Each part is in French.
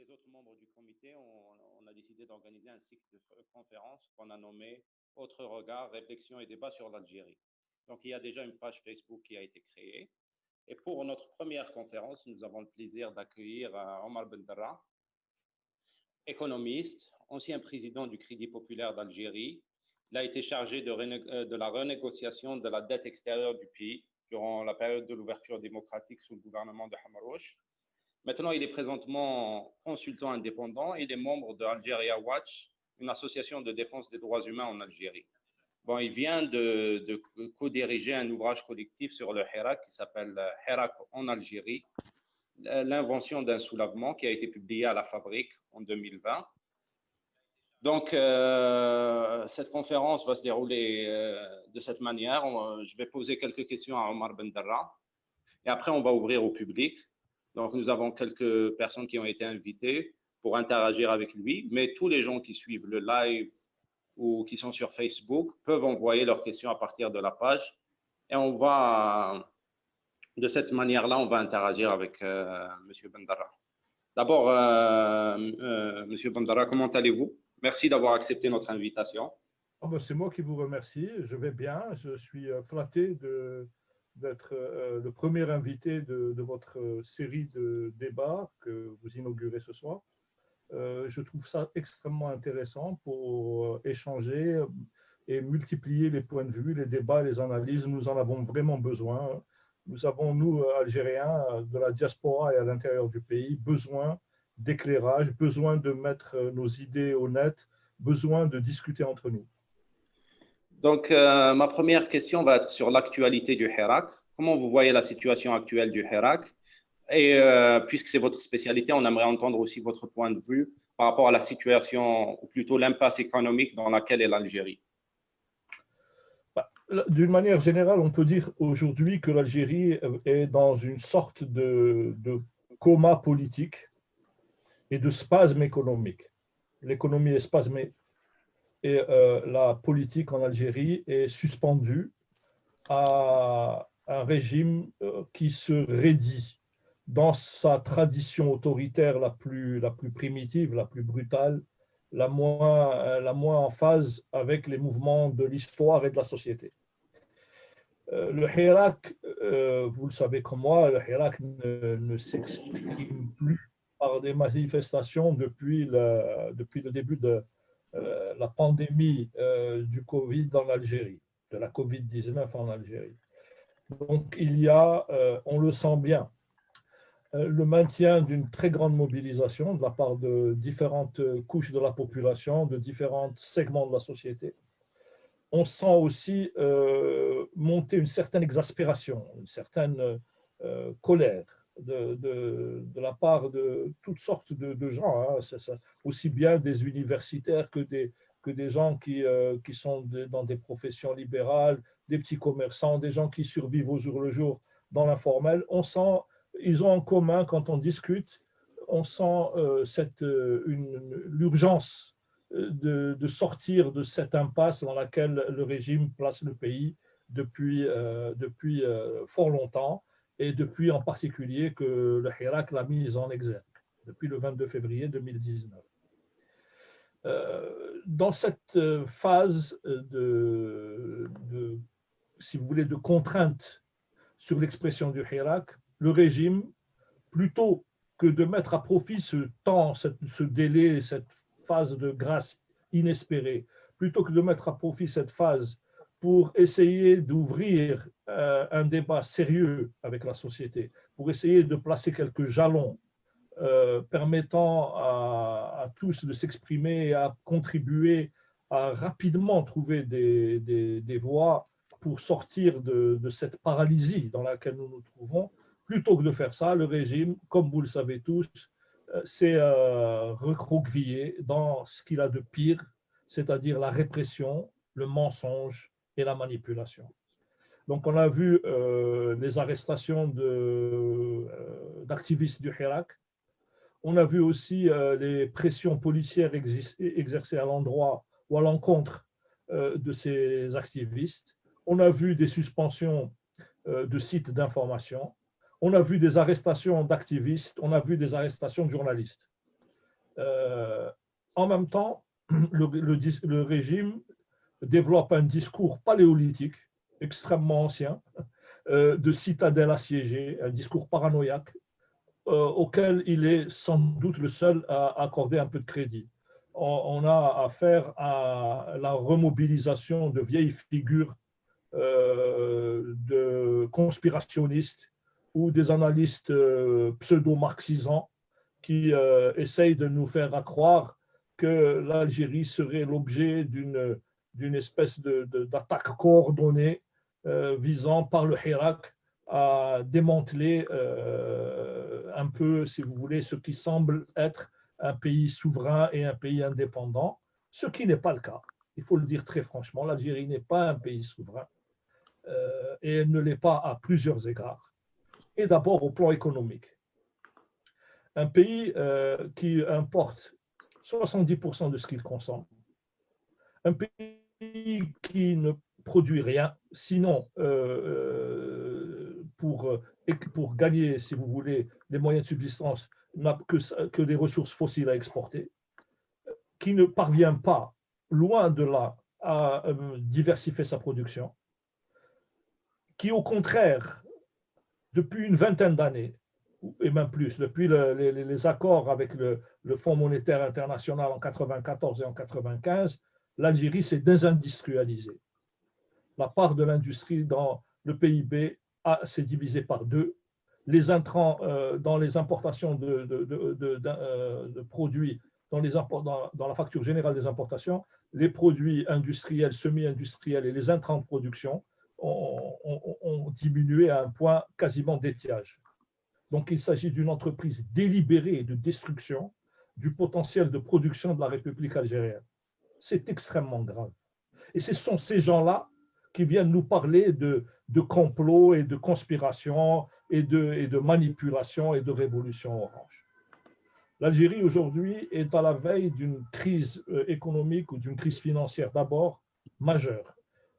les autres membres du comité, on a décidé d'organiser un cycle de conférences qu'on a nommé Autre regard, réflexion et débat sur l'Algérie. Donc, il y a déjà une page Facebook qui a été créée. Et pour notre première conférence, nous avons le plaisir d'accueillir Omar Bendarra, économiste, ancien président du Crédit populaire d'Algérie. Il a été chargé de la renégociation de la dette extérieure du pays durant la période de l'ouverture démocratique sous le gouvernement de Hamarouche. Maintenant, il est présentement consultant indépendant et il est membre de Algeria Watch, une association de défense des droits humains en Algérie. Bon, il vient de co-diriger un ouvrage collectif sur le Hirak qui s'appelle Hirak en Algérie, l'invention d'un soulèvement, qui a été publié à la Fabrique en 2020. Donc, cette conférence va se dérouler de cette manière. Je vais poser quelques questions à Omar Bendarra et après, on va ouvrir au public. Donc, nous avons quelques personnes qui ont été invitées pour interagir avec lui, mais tous les gens qui suivent le live ou qui sont sur Facebook peuvent envoyer leurs questions à partir de la page. Et on va, de cette manière-là, on va interagir avec M. Bendarra. D'abord, M. Bendarra, comment allez-vous? Merci d'avoir accepté notre invitation. Oh ben c'est moi qui vous remercie. Je vais bien. Je suis flatté d'être le premier invité de votre série de débats que vous inaugurez ce soir. Je trouve ça extrêmement intéressant pour échanger et multiplier les points de vue, les débats, les analyses. Nous en avons vraiment besoin. Nous avons, nous, Algériens, de la diaspora et à l'intérieur du pays, besoin d'éclairage, besoin de mettre nos idées au net, besoin de discuter entre nous. Donc, ma première question va être sur l'actualité du Hirak. Comment vous voyez la situation actuelle du Hirak? Et puisque c'est votre spécialité, on aimerait entendre aussi votre point de vue par rapport à la situation, ou plutôt l'impasse économique dans laquelle est l'Algérie. D'une manière générale, on peut dire aujourd'hui que l'Algérie est dans une sorte de coma politique et de spasme économique. L'économie est spasmée et la politique en Algérie est suspendue à un régime qui se raidit dans sa tradition autoritaire la plus primitive, la plus brutale, la moins en phase avec les mouvements de l'histoire et de la société. Le Hirak, vous le savez comme moi, le Hirak ne s'exprime plus par des manifestations depuis le début de la pandémie du Covid en Algérie, de la Covid-19 en Algérie. Donc, il y a, on le sent bien, le maintien d'une très grande mobilisation de la part de différentes couches de la population, de différents segments de la société. On sent aussi monter une certaine exaspération, une certaine colère de la part de toutes sortes de gens, hein. Ça, aussi bien des universitaires que des gens qui sont dans des professions libérales, des petits commerçants, des gens qui survivent au jour le jour dans l'informel. On sent, ils ont en commun, quand on discute, on sent l'urgence de sortir de cette impasse dans laquelle le régime place le pays depuis fort longtemps, et depuis en particulier que le Hirak l'a mise en exergue, depuis le 22 février 2019. Dans cette phase si vous voulez, de contrainte sur l'expression du Hirak, le régime, plutôt que de mettre à profit ce temps, ce délai, cette phase de grâce inespérée, plutôt que de mettre à profit cette phase pour essayer d'ouvrir un débat sérieux avec la société, pour essayer de placer quelques jalons permettant à tous de s'exprimer et à contribuer à rapidement trouver des voies pour sortir de cette paralysie dans laquelle nous nous trouvons. Plutôt que de faire ça, le régime, comme vous le savez tous, s'est recroquevillé dans ce qu'il a de pire, c'est-à-dire la répression, le mensonge et la manipulation. Donc, on a vu les arrestations d'activistes du Hirak. On a vu aussi les pressions policières exercées à l'endroit ou à l'encontre de ces activistes. On a vu des suspensions de sites d'information. On a vu des arrestations d'activistes. On a vu des arrestations de journalistes. En même temps, le régime développe un discours paléolithique extrêmement ancien, de citadelle assiégée, un discours paranoïaque, auquel il est sans doute le seul à accorder un peu de crédit. On a affaire à la remobilisation de vieilles figures de conspirationnistes ou des analystes pseudo-marxisants qui essayent de nous faire croire que l'Algérie serait l'objet d'une espèce d'attaque coordonnée visant par le Hirak à démanteler un peu, si vous voulez, ce qui semble être un pays souverain et un pays indépendant, ce qui n'est pas le cas. Il faut le dire très franchement, l'Algérie n'est pas un pays souverain et elle ne l'est pas à plusieurs égards. Et d'abord au plan économique. Un pays qui importe 70% de ce qu'il consomme, un pays qui ne produit rien, sinon pour gagner, si vous voulez, les moyens de subsistance, n'a que des ressources fossiles à exporter, qui ne parvient pas, loin de là, à diversifier sa production, qui au contraire, depuis une vingtaine d'années, et même plus, depuis les accords avec le Fonds monétaire international en 1994 et en 1995, l'Algérie s'est désindustrialisée. La part de l'industrie dans le PIB s'est divisée par 2. Les intrants dans les importations de produits, dans la facture générale des importations, les produits industriels, semi-industriels et les intrants de production ont diminué à un point quasiment d'étiage. Donc, il s'agit d'une entreprise délibérée de destruction du potentiel de production de la République algérienne. C'est extrêmement grave. Et ce sont ces gens-là qui viennent nous parler de complot et de conspiration et de manipulation et de révolution orange. L'Algérie aujourd'hui est à la veille d'une crise économique ou d'une crise financière d'abord majeure.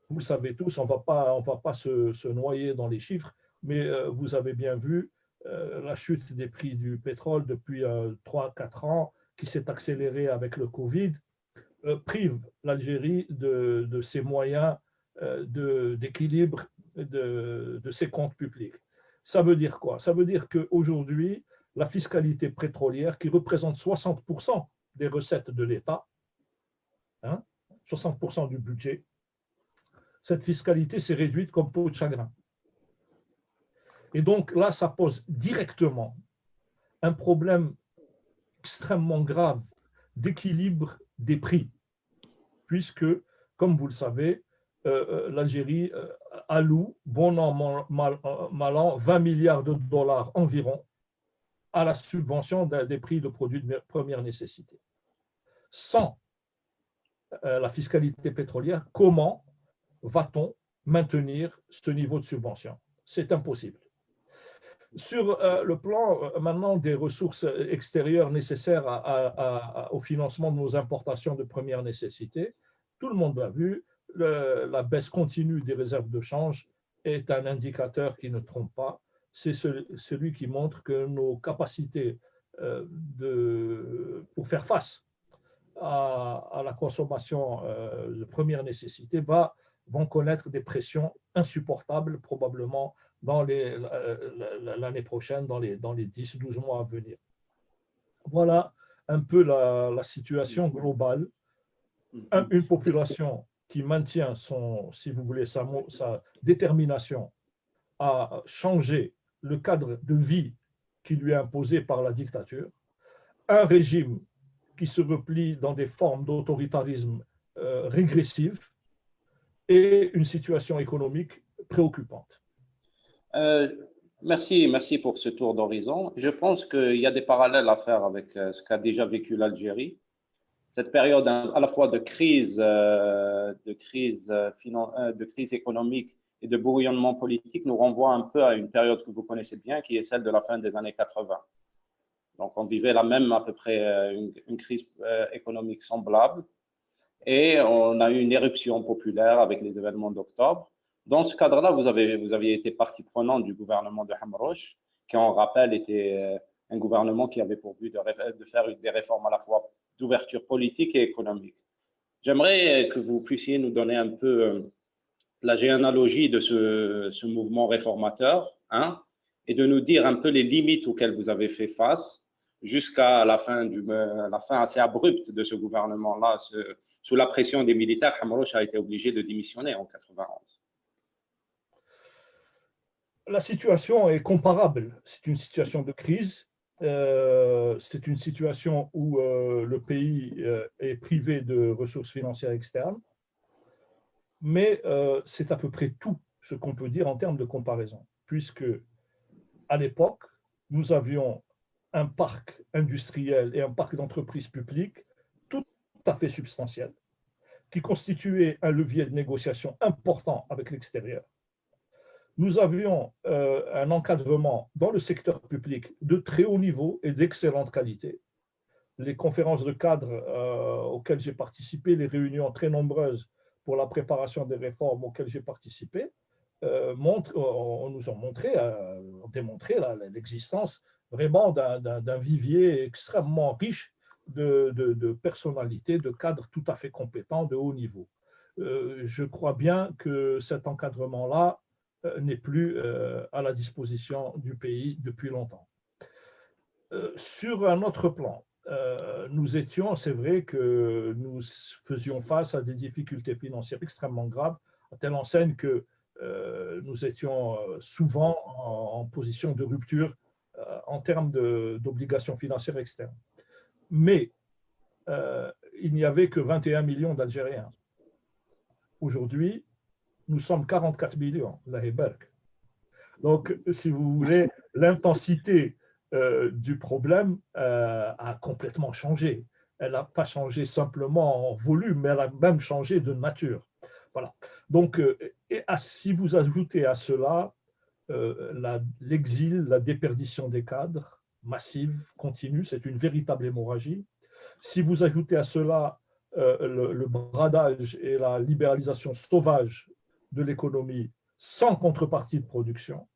Vous le savez tous, on ne va pas se noyer dans les chiffres, mais vous avez bien vu la chute des prix du pétrole depuis 3-4 ans, qui s'est accélérée avec le Covid, prive l'Algérie de ses moyens d'équilibre de ses comptes publics. Ça veut dire quoi? Ça veut dire qu'aujourd'hui, la fiscalité pétrolière, qui représente 60% des recettes de l'État, 60% du budget, cette fiscalité s'est réduite comme peau de chagrin. Et donc là, ça pose directement un problème extrêmement grave d'équilibre des prix, puisque, comme vous le savez, l'Algérie alloue, bon an, mal an, 20 milliards de dollars environ à la subvention des prix de produits de première nécessité. Sans la fiscalité pétrolière, comment va-t-on maintenir ce niveau de subvention? C'est impossible. Sur le plan maintenant des ressources extérieures nécessaires au financement de nos importations de première nécessité, tout le monde l'a vu, la baisse continue des réserves de change est un indicateur qui ne trompe pas. C'est celui qui montre que nos capacités pour faire face à la consommation de première nécessité vont connaître des pressions insupportables probablement dans l'année prochaine, dans les 10-12 mois à venir. Voilà un peu la situation globale. Une population qui maintient si vous voulez, sa détermination à changer le cadre de vie qui lui est imposé par la dictature, un régime qui se replie dans des formes d'autoritarisme régressives et une situation économique préoccupante. Merci pour ce tour d'horizon. Je pense qu'il y a des parallèles à faire avec ce qu'a déjà vécu l'Algérie. Cette période à la fois de crise économique et de bouillonnement politique nous renvoie un peu à une période que vous connaissez bien, qui est celle de la fin des années 80. Donc, on vivait la même, à peu près, une crise économique semblable. Et on a eu une éruption populaire avec les événements d'octobre. Dans ce cadre-là, vous aviez été partie prenante du gouvernement de Hamrouche, qui, on rappelle, était un gouvernement qui avait pour but de faire des réformes à la fois d'ouverture politique et économique. J'aimerais que vous puissiez nous donner un peu la généalogie de ce mouvement réformateur, hein, et de nous dire un peu les limites auxquelles vous avez fait face jusqu'à la fin assez abrupte de ce gouvernement-là. Sous la pression des militaires, Hamrouche a été obligé de démissionner en 91. La situation est comparable. C'est une situation de crise. C'est une situation où le pays est privé de ressources financières externes. Mais c'est à peu près tout ce qu'on peut dire en termes de comparaison, puisque à l'époque, nous avions un parc industriel et un parc d'entreprises publiques tout à fait substantiel, qui constituait un levier de négociation important avec l'extérieur. Nous avions un encadrement dans le secteur public de très haut niveau et d'excellente qualité. Les conférences de cadres auxquelles j'ai participé, les réunions très nombreuses pour la préparation des réformes auxquelles j'ai participé, nous ont démontré l'existence vraiment d'un vivier extrêmement riche de personnalités, de cadres tout à fait compétents, de haut niveau. Je crois bien que cet encadrement-là n'est plus à la disposition du pays depuis longtemps. Sur un autre plan, c'est vrai que nous faisions face à des difficultés financières extrêmement graves, à telle enseigne que nous étions souvent en position de rupture en termes d'obligations financières externes. Mais il n'y avait que 21 millions d'Algériens. Aujourd'hui, nous sommes 44 millions, la Héberg. Donc, si vous voulez, l'intensité du problème a complètement changé. Elle n'a pas changé simplement en volume, mais elle a même changé de nature. Voilà. Donc, si vous ajoutez à cela l'exil, la déperdition des cadres massive, continue, c'est une véritable hémorragie. Si vous ajoutez à cela le bradage et la libéralisation sauvage de l'économie sans contrepartie de production,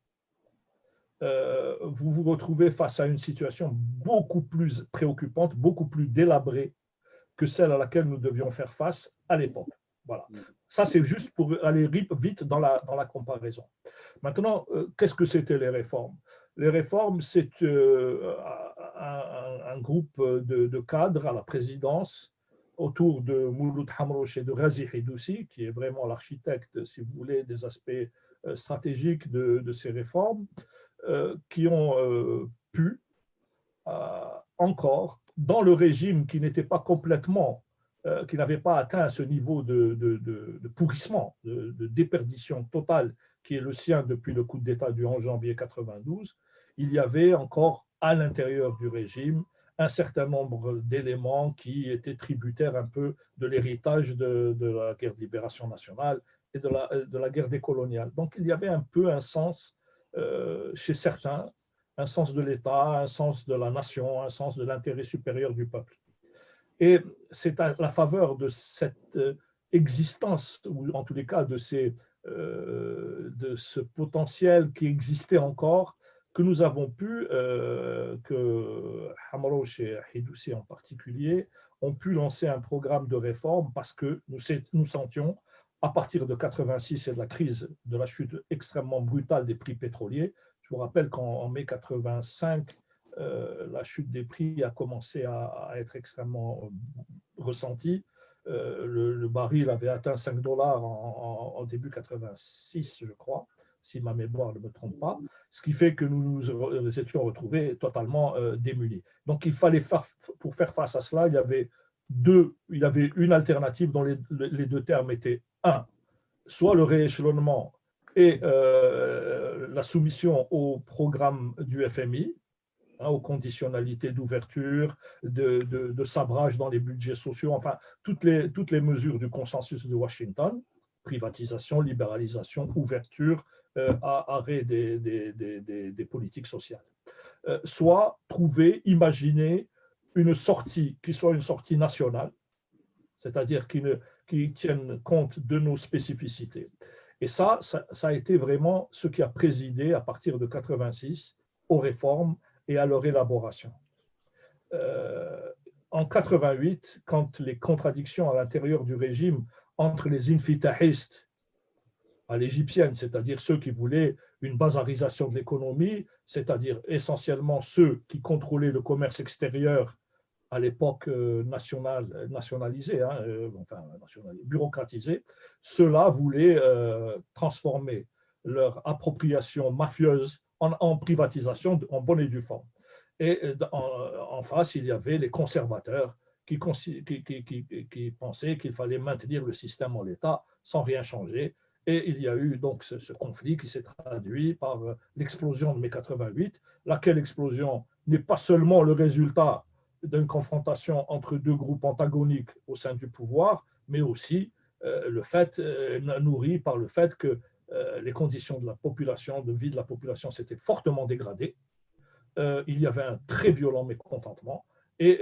vous vous retrouvez face à une situation beaucoup plus préoccupante, beaucoup plus délabrée que celle à laquelle nous devions faire face à l'époque. Voilà. Ça, c'est juste pour aller vite dans la comparaison. Maintenant, qu'est-ce que c'était les réformes? Les réformes, c'est un groupe de cadres à la présidence autour de Mouloud Hamrouche et de Ghazi Hidoussi, qui est vraiment l'architecte, si vous voulez, des aspects stratégiques de ces réformes, qui ont pu encore, dans le régime qui n'était pas complètement, qui n'avait pas atteint ce niveau de pourrissement, de déperdition totale qui est le sien depuis le coup d'État du 11 janvier 92, il y avait encore à l'intérieur du régime un certain nombre d'éléments qui étaient tributaires un peu de l'héritage de la guerre de libération nationale et de la guerre décoloniale. Donc il y avait un peu un sens chez certains, un sens de l'État, un sens de la nation, un sens de l'intérêt supérieur du peuple. Et c'est à la faveur de cette existence, ou en tous les cas de ce potentiel qui existait encore, que nous avons pu, que Hamrouche et Hidoussi en particulier, ont pu lancer un programme de réforme parce que nous sentions, à partir de 86 et de la crise, de la chute extrêmement brutale des prix pétroliers. Je vous rappelle qu'en mai 85, la chute des prix a commencé à être extrêmement ressentie. Le baril avait atteint 5 dollars en début 86, je crois, si ma mémoire ne me trompe pas, ce qui fait que nous nous étions retrouvés totalement démunis. Donc il fallait pour faire face à cela, il y avait une alternative dont les deux termes étaient soit le rééchelonnement et la soumission au programme du FMI, aux conditionnalités d'ouverture, de sabrage dans les budgets sociaux, enfin, toutes les mesures du consensus de Washington, privatisation, libéralisation, ouverture, arrêt des politiques sociales. Soit imaginer une sortie qui soit une sortie nationale, c'est-à-dire qui tienne compte de nos spécificités. Et ça a été vraiment ce qui a présidé à partir de 86 aux réformes et à leur élaboration. En 88, quand les contradictions à l'intérieur du régime entre les infitahistes à l'égyptienne, c'est-à-dire ceux qui voulaient une bazarisation de l'économie, c'est-à-dire essentiellement ceux qui contrôlaient le commerce extérieur à l'époque nationalisée, bureaucratisée, ceux-là voulaient transformer leur appropriation mafieuse en privatisation en bonne et due forme. Et en face, il y avait les conservateurs qui pensaient qu'il fallait maintenir le système en l'état sans rien changer. Et il y a eu donc ce conflit qui s'est traduit par l'explosion de mai 88, laquelle explosion n'est pas seulement le résultat d'une confrontation entre deux groupes antagoniques au sein du pouvoir, mais aussi nourri par le fait que les conditions de la population, de vie de la population s'étaient fortement dégradées. Il y avait un très violent mécontentement et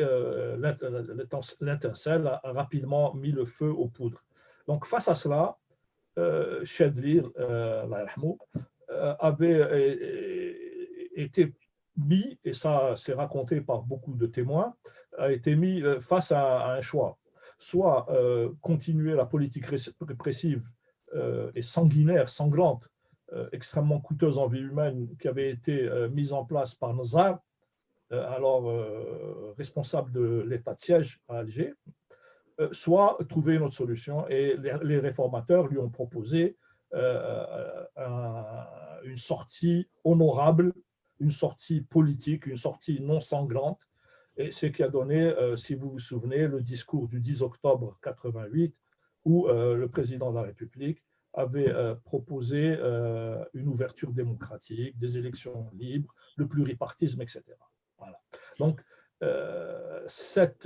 l'étincelle a rapidement mis le feu aux poudres. Donc face à cela, Chedli avait été mis, et ça c'est raconté par beaucoup de témoins, a été mis face à un choix. Soit continuer la politique répressive et sanguinaire, sanglante, extrêmement coûteuse en vie humaine qui avait été mise en place par Nazar, alors responsable de l'état de siège à Alger, soit trouver une autre solution. Et les réformateurs lui ont proposé une sortie honorable, une sortie politique, une sortie non sanglante. Et c'est ce qui a donné, si vous vous souvenez, le discours du 10 octobre 88, où le président de la République avait proposé une ouverture démocratique, des élections libres, le pluripartisme, etc. Voilà. Donc, c'est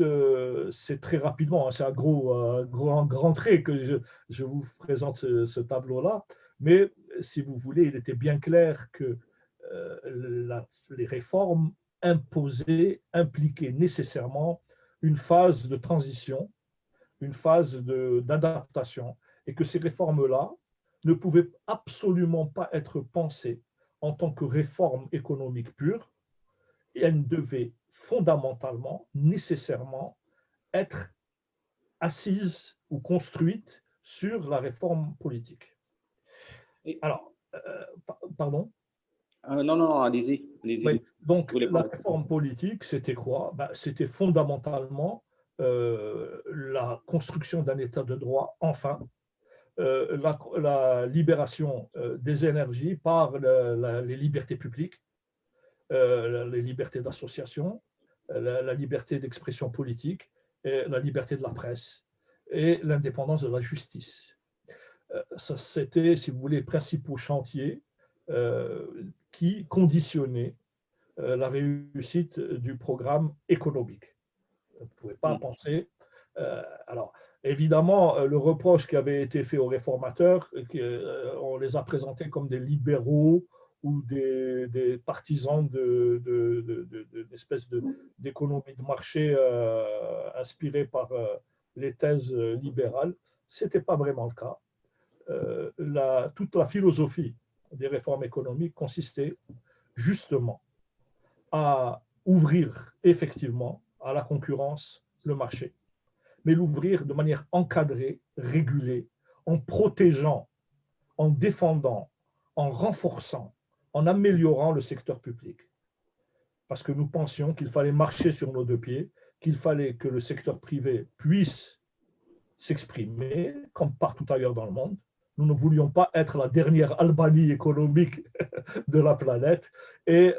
très rapidement, c'est un grand trait que je vous présente ce tableau-là, mais si vous voulez, il était bien clair que les réformes impliquaient nécessairement une phase de transition, une phase d'adaptation, et que ces réformes-là ne pouvaient absolument pas être pensées en tant que réformes économiques pures, et elles devaient fondamentalement, nécessairement, être assises ou construites sur la réforme politique. Alors, pardon ? Non, allez-y. Oui. Donc, la réforme politique, c'était quoi ? C'était fondamentalement la construction d'un état de droit, enfin, la libération des énergies par les libertés publiques, les libertés d'association, la liberté d'expression politique, et la liberté de la presse et l'indépendance de la justice. Ça, c'était, si vous voulez, les principaux chantiers qui conditionnaient la réussite du programme économique. Vous ne pouvez pas penser. Alors, évidemment, le reproche qui avait été fait aux réformateurs, on les a présentés comme des libéraux ou des partisans d'espèces d'économie de marché inspirée par les thèses libérales. Ce n'était pas vraiment le cas. Toute la philosophie des réformes économiques consistait justement à ouvrir effectivement à la concurrence le marché, mais l'ouvrir de manière encadrée, régulée, en protégeant, en défendant, en renforçant, en améliorant le secteur public. Parce que nous pensions qu'il fallait marcher sur nos deux pieds, qu'il fallait que le secteur privé puisse s'exprimer, comme partout ailleurs dans le monde. Nous ne voulions pas être la dernière Albanie économique de la planète et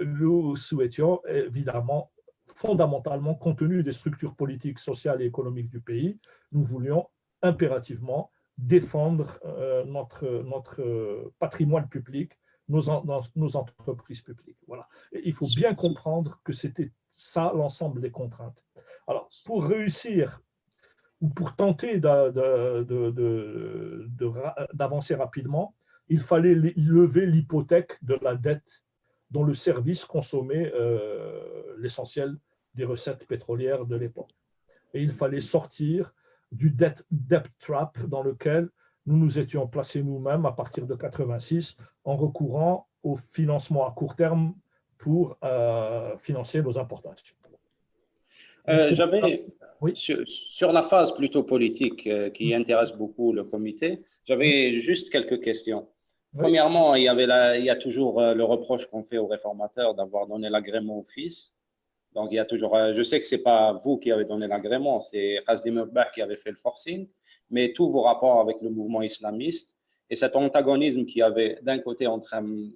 nous souhaitions évidemment, fondamentalement, compte tenu des structures politiques, sociales et économiques du pays, nous voulions impérativement défendre notre patrimoine public, nos entreprises publiques. Voilà. Et il faut bien comprendre que c'était ça l'ensemble des contraintes. Alors, pour réussir ou pour tenter d'avancer rapidement, il fallait lever l'hypothèque de la dette dont le service consommait l'essentiel des recettes pétrolières de l'époque. Et il fallait sortir du debt trap dans lequel nous nous étions placés nous-mêmes à partir de 1986 en recourant au financement à court terme pour financer nos importations. J'avais, oui. sur la phase plutôt politique qui intéresse beaucoup le comité, j'avais juste quelques questions. Oui. Premièrement, il y a toujours le reproche qu'on fait aux réformateurs d'avoir donné l'agrément au fils. Donc, il y a toujours, je sais que ce n'est pas vous qui avez donné l'agrément, c'est Qasdi Merbah qui avait fait le forcing, mais tous vos rapports avec le mouvement islamiste et cet antagonisme qu'il y avait d'un côté entre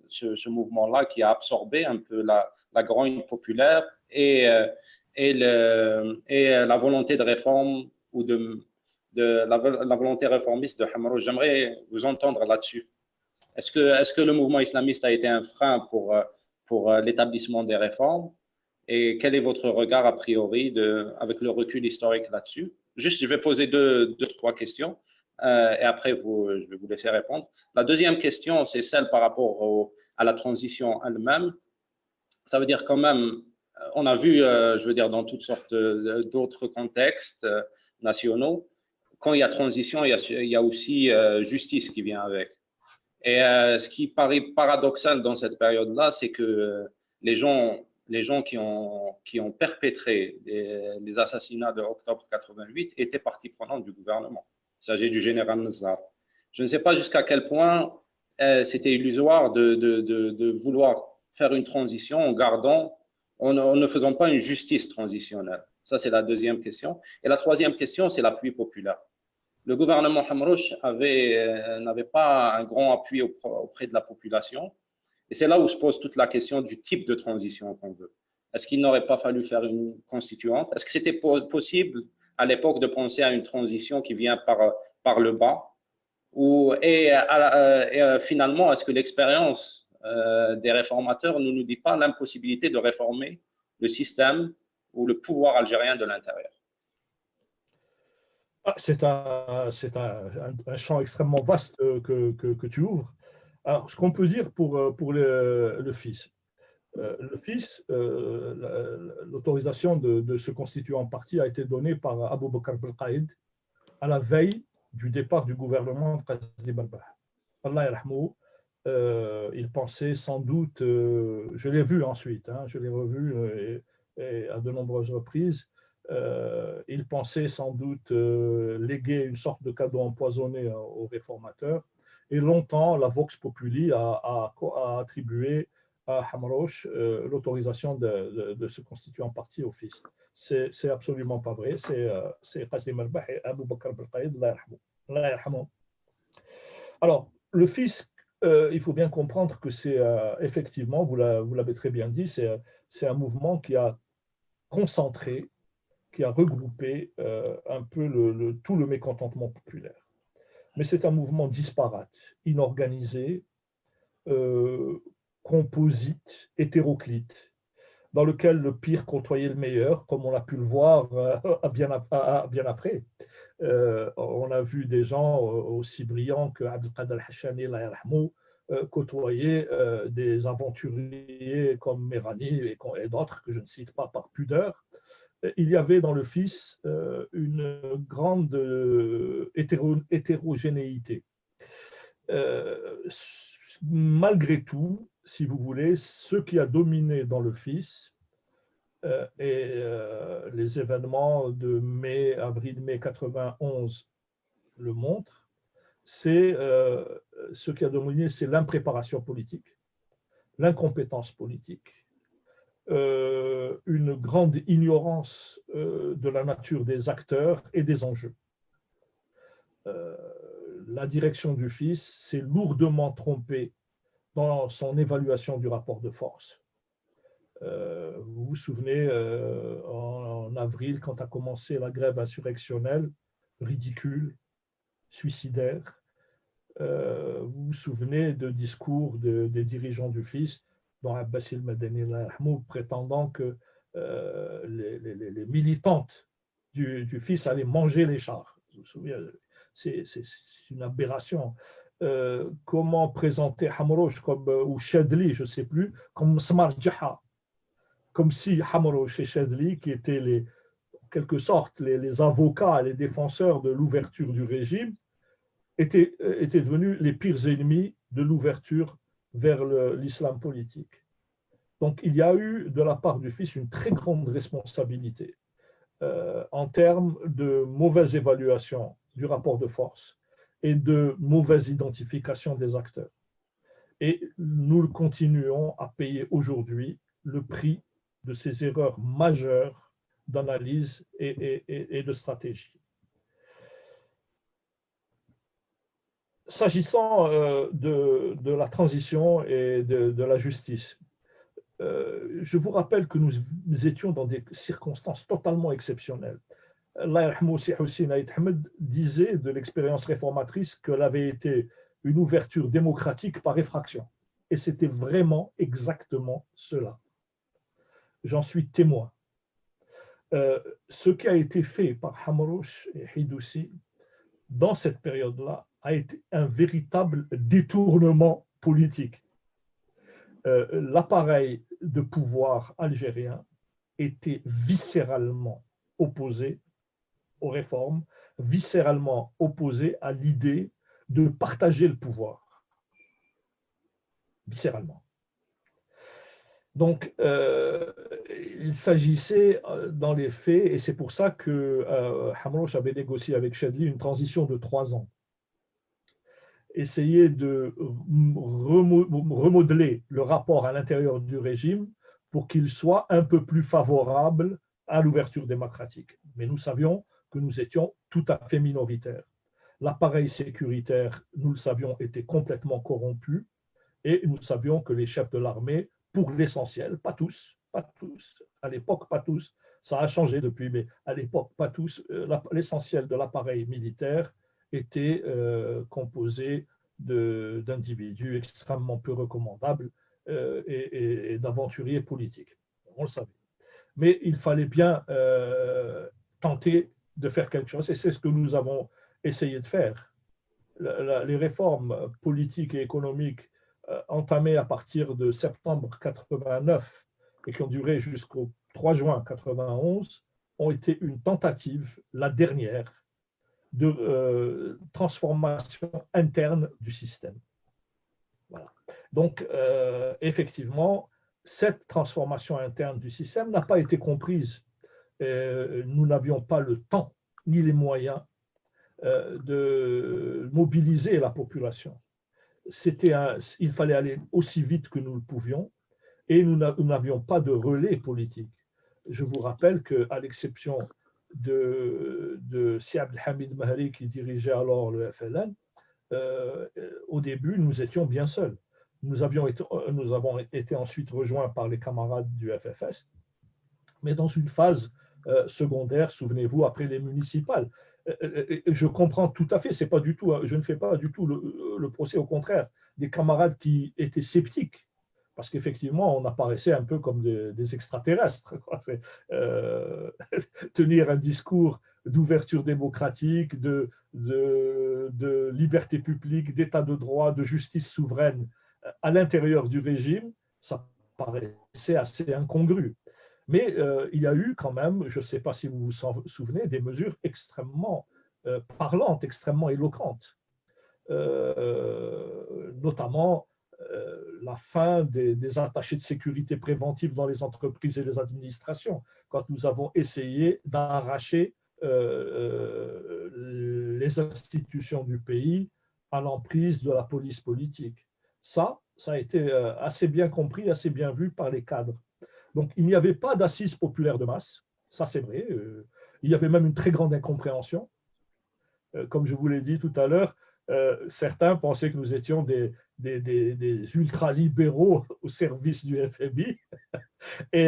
ce mouvement-là qui a absorbé un peu la grogne populaire et la volonté de réforme ou de la volonté réformiste de Hamrouche. J'aimerais vous entendre là-dessus. Est-ce que le mouvement islamiste a été un frein pour l'établissement des réformes? Et quel est votre regard a priori avec le recul historique là-dessus? Juste, je vais poser trois questions et après, je vais vous laisser répondre. La deuxième question, c'est celle par rapport à la transition elle-même. Ça veut dire quand même, on a vu, je veux dire, dans toutes sortes d'autres contextes nationaux, quand il y a transition, il y a aussi justice qui vient avec. Et ce qui paraît paradoxal dans cette période-là, c'est que les gens qui ont perpétré les assassinats de octobre 88 étaient partie prenante du gouvernement. Il s'agit du général Nazar. Je ne sais pas jusqu'à quel point c'était illusoire de vouloir faire une transition en ne faisant pas une justice transitionnelle. Ça, c'est la deuxième question. Et la troisième question, c'est l'appui populaire. Le gouvernement Hamrouche n'avait pas un grand appui auprès de la population. Et c'est là où se pose toute la question du type de transition qu'on veut. Est-ce qu'il n'aurait pas fallu faire une constituante? Est-ce que c'était possible à l'époque de penser à une transition qui vient par le bas? Et finalement, est-ce que l'expérience des réformateurs ne nous dit pas l'impossibilité de réformer le système ou le pouvoir algérien de l'intérieur? C'est un champ extrêmement vaste que tu ouvres. Alors, ce qu'on peut dire pour le fils. Le fils, l'autorisation de se constituer en parti a été donnée par Abou Bakr Belkaïd à la veille du départ du gouvernement de Qasdi Merbah. Allah yarhamou, il pensait sans doute, je l'ai vu ensuite, je l'ai revu et à de nombreuses reprises, il pensait sans doute léguer une sorte de cadeau empoisonné aux réformateurs. Et longtemps, la Vox Populi a attribué à Hamrouche l'autorisation de se constituer en parti au fils. C'est absolument pas vrai. C'est Qasdi Merbah et Abou Bakr Belkaïd, Allah yarhamou. Alors, le fils, il faut bien comprendre que c'est effectivement, vous l'avez très bien dit, c'est un mouvement qui a concentré, qui a regroupé un peu tout le mécontentement populaire. Mais c'est un mouvement disparate, inorganisé, composite, hétéroclite, dans lequel le pire côtoyait le meilleur, comme on a pu le voir bien après. On a vu des gens aussi brillants que Abdelkader Hachani, côtoyer des aventuriers comme Mérani et d'autres que je ne cite pas par pudeur. Il y avait dans le fils une grande hétérogénéité. Malgré tout, si vous voulez, ce qui a dominé dans le fils et les événements de avril-mai 91 le montrent, c'est ce qui a dominé, c'est l'impréparation politique, l'incompétence politique, une grande ignorance de la nature des acteurs et des enjeux. La direction du fils s'est lourdement trompée dans son évaluation du rapport de force. Vous vous souvenez, en avril, quand a commencé la grève insurrectionnelle, ridicule, suicidaire, vous vous souvenez de discours des dirigeants du fils, dont Abbas Madani prétendant que les militantes du fils allaient manger les chars. Vous vous souvenez, c'est une aberration. Comment présenter Hamrouche ou Chadli, je ne sais plus, comme Smar Jaha, comme si Hamrouche et Chadli, qui étaient en quelque sorte les avocats, les défenseurs de l'ouverture du régime, étaient devenus les pires ennemis de l'ouverture vers l'islam politique. Donc, il y a eu de la part du fils une très grande responsabilité en termes de mauvaise évaluation du rapport de force et de mauvaise identification des acteurs. Et nous continuons à payer aujourd'hui le prix de ces erreurs majeures d'analyse et de stratégie. S'agissant de la transition et de la justice, je vous rappelle que nous étions dans des circonstances totalement exceptionnelles. Allah yarhamou, Si Hussein Aït Ahmed disait de l'expérience réformatrice qu'elle avait été une ouverture démocratique par effraction. Et c'était vraiment exactement cela. J'en suis témoin. Ce qui a été fait par Hamrouche et Hidoussi dans cette période-là a été un véritable détournement politique. L'appareil de pouvoir algérien était viscéralement opposé aux réformes, viscéralement opposé à l'idée de partager le pouvoir. Viscéralement. Donc, il s'agissait dans les faits, et c'est pour ça que Hamrouche avait négocié avec Chadli une transition de 3 ans. Essayer de remodeler le rapport à l'intérieur du régime pour qu'il soit un peu plus favorable à l'ouverture démocratique. Mais nous savions que nous étions tout à fait minoritaires. L'appareil sécuritaire, nous le savions, était complètement corrompu et nous savions que les chefs de l'armée, pour l'essentiel, pas tous, à l'époque pas tous, ça a changé depuis, mais à l'époque pas tous, l'essentiel de l'appareil militaire était composé d'individus extrêmement peu recommandables et d'aventuriers politiques. On le savait. Mais il fallait bien tenter de faire quelque chose, et c'est ce que nous avons essayé de faire. Les réformes politiques et économiques entamées à partir de septembre 89 et qui ont duré jusqu'au 3 juin 91 ont été une tentative, la dernière, de transformation interne du système. Voilà. Donc, effectivement, cette transformation interne du système n'a pas été comprise. Nous n'avions pas le temps ni les moyens de mobiliser la population. Il fallait aller aussi vite que nous le pouvions et nous n'avions pas de relais politique. Je vous rappelle qu'à l'exception de Si Abdelhamid Mahri qui dirigeait alors le FLN, au début, nous étions bien seuls. Nous avons été ensuite rejoints par les camarades du FFS, mais dans une phase secondaire, souvenez-vous, après les municipales. Je comprends tout à fait, c'est pas du tout, je ne fais pas du tout le procès, au contraire, des camarades qui étaient sceptiques, parce qu'effectivement, on apparaissait un peu comme des extraterrestres. Tenir un discours d'ouverture démocratique, de liberté publique, d'état de droit, de justice souveraine à l'intérieur du régime, ça paraissait assez incongru. Mais il y a eu quand même, je ne sais pas si vous vous souvenez, des mesures extrêmement parlantes, extrêmement éloquentes, notamment la fin des attachés de sécurité préventive dans les entreprises et les administrations, quand nous avons essayé d'arracher les institutions du pays à l'emprise de la police politique. Ça a été assez bien compris, assez bien vu par les cadres. Donc, il n'y avait pas d'assises populaires de masse, ça c'est vrai. Il y avait même une très grande incompréhension. Comme je vous l'ai dit tout à l'heure, certains pensaient que nous étions des ultra-libéraux au service du FMI. Et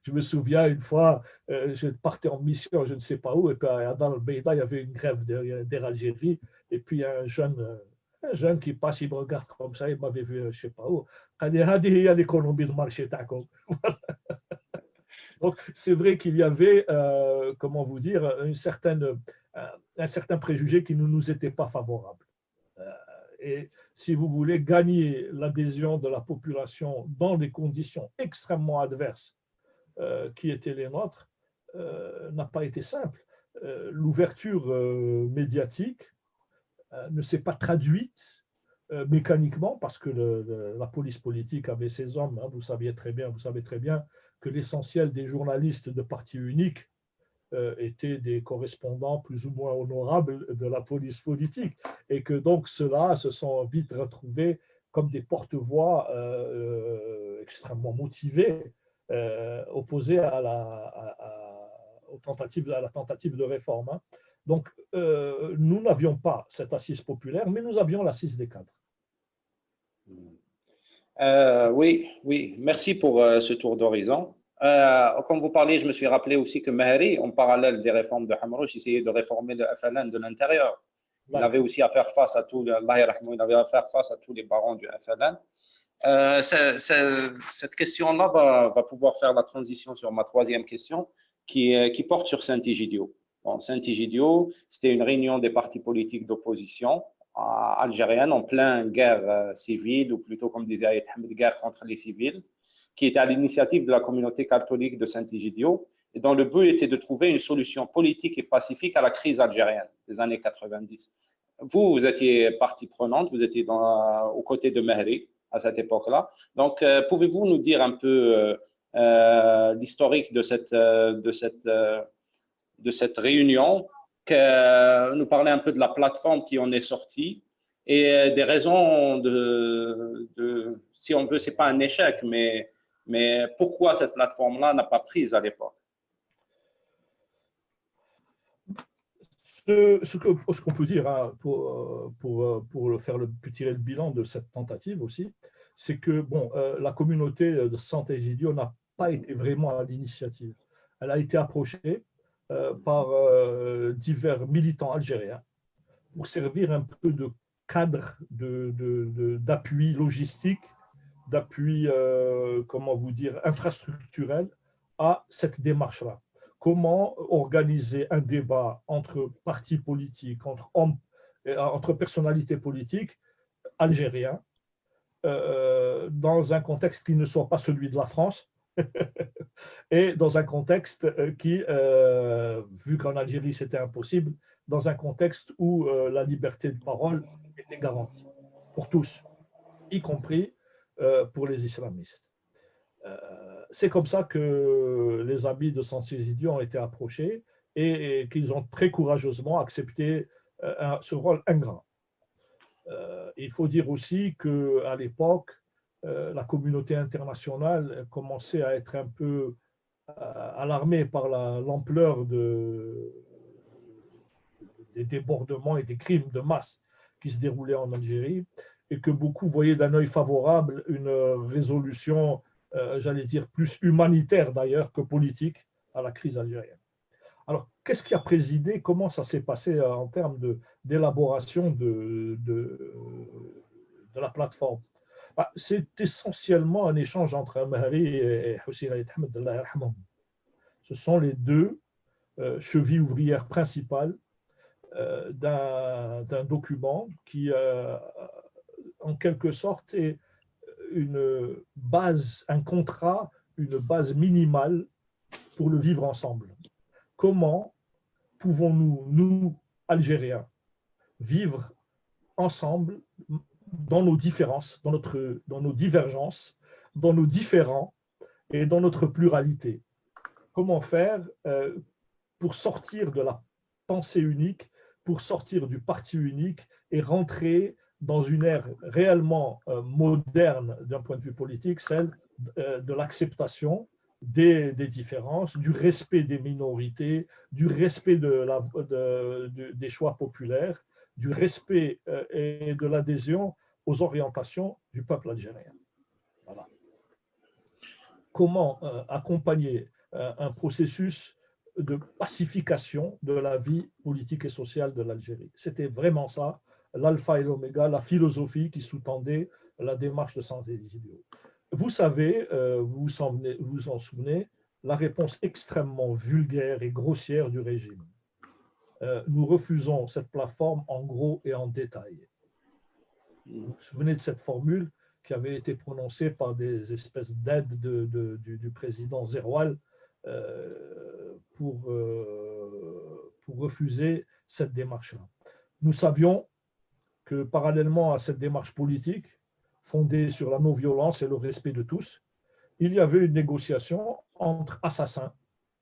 je me souviens une fois, je partais en mission, je ne sais pas où, et puis dans le Beida, il y avait une grève d'Air Algérie, et puis un jeune qui passe, il me regarde comme ça, il m'avait vu, je ne sais pas où. Il dit, l'économie de marché, d'accord. Donc, c'est vrai qu'il y avait, comment vous dire, un certain préjugé qui ne nous était pas favorable. Et si vous voulez gagner l'adhésion de la population dans des conditions extrêmement adverses qui étaient les nôtres, n'a pas été simple. L'ouverture médiatique ne s'est pas traduite mécaniquement, parce que la police politique avait ses hommes. Hein, vous savez très bien que l'essentiel des journalistes de parti unique étaient des correspondants plus ou moins honorables de la police politique, et que donc ceux-là se sont vite retrouvés comme des porte-voix extrêmement motivés, opposés à la tentative de réforme. Hein. Donc, nous n'avions pas cette assise populaire, mais nous avions l'assise des cadres. Oui, merci pour ce tour d'horizon. Comme vous parliez, je me suis rappelé aussi que Mahri, en parallèle des réformes de Hamrouche, essayait de réformer le FLN de l'intérieur. Il avait aussi à faire face à tous les barons du FLN. Cette question-là va pouvoir faire la transition sur ma troisième question, qui porte sur Saint-Egidio. Bon, Saint-Egidio, c'était une réunion des partis politiques d'opposition algérienne en pleine guerre civile, ou plutôt, comme disait Ayed Hamid, guerre contre les civils, qui était à l'initiative de la communauté catholique de Saint-Egidio, et dont le but était de trouver une solution politique et pacifique à la crise algérienne des années 90. Vous étiez partie prenante, vous étiez aux côtés de Mahri à cette époque-là. Donc, pouvez-vous nous dire un peu l'historique de cette réunion, nous parler un peu de la plateforme qui en est sortie et des raisons si on veut, c'est pas un échec, mais pourquoi cette plateforme-là n'a pas prise à l'époque? Ce qu'on peut dire, hein, pour faire tirer le bilan de cette tentative aussi, c'est que bon, la communauté de Saint-Egidio n'a pas été vraiment à l'initiative. Elle a été approchée par divers militants algériens pour servir un peu de cadre d'appui logistique, d'appui, comment vous dire, infrastructurel à cette démarche-là. Comment organiser un débat entre partis politiques, entre personnalités politiques algériens, dans un contexte qui ne soit pas celui de la France, et dans un contexte qui, vu qu'en Algérie c'était impossible, dans un contexte où la liberté de parole était garantie pour tous, y compris pour les islamistes. C'est comme ça que les amis de Saint-Egidio ont été approchés et qu'ils ont très courageusement accepté ce rôle ingrat. Il faut dire aussi qu'à l'époque, la communauté internationale commençait à être un peu alarmée par l'ampleur des débordements et des crimes de masse qui se déroulaient en Algérie, et que beaucoup voyaient d'un œil favorable une résolution, j'allais dire, plus humanitaire d'ailleurs que politique à la crise algérienne. Alors, qu'est-ce qui a présidé? Comment ça s'est passé en termes d'élaboration de la plateforme? C'est essentiellement un échange entre Mahri et Hussein Ayed Hamid. Ce sont les deux chevilles ouvrières principales d'un document qui, en quelque sorte, est une base, un contrat, une base minimale pour le vivre ensemble. Comment pouvons-nous, nous, Algériens, vivre ensemble dans nos différences, dans nos divergences, dans nos différends et dans notre pluralité? Comment faire pour sortir de la pensée unique, pour sortir du parti unique et rentrer dans une ère réellement moderne d'un point de vue politique, celle de l'acceptation des différences, du respect des minorités, du respect des choix populaires, du respect et de l'adhésion aux orientations du peuple algérien. Voilà. Comment accompagner un processus de pacification de la vie politique et sociale de l'Algérie? C'était vraiment ça, l'alpha et l'oméga, la philosophie qui sous-tendait la démarche de Saint-Egidio. Vous savez, vous en souvenez, la réponse extrêmement vulgaire et grossière du régime. Nous refusons cette plateforme en gros et en détail. Vous vous souvenez de cette formule qui avait été prononcée par des espèces d'aides du président Zeroual pour refuser cette démarche-là. Nous savions que parallèlement à cette démarche politique, fondée sur la non-violence et le respect de tous, il y avait une négociation entre assassins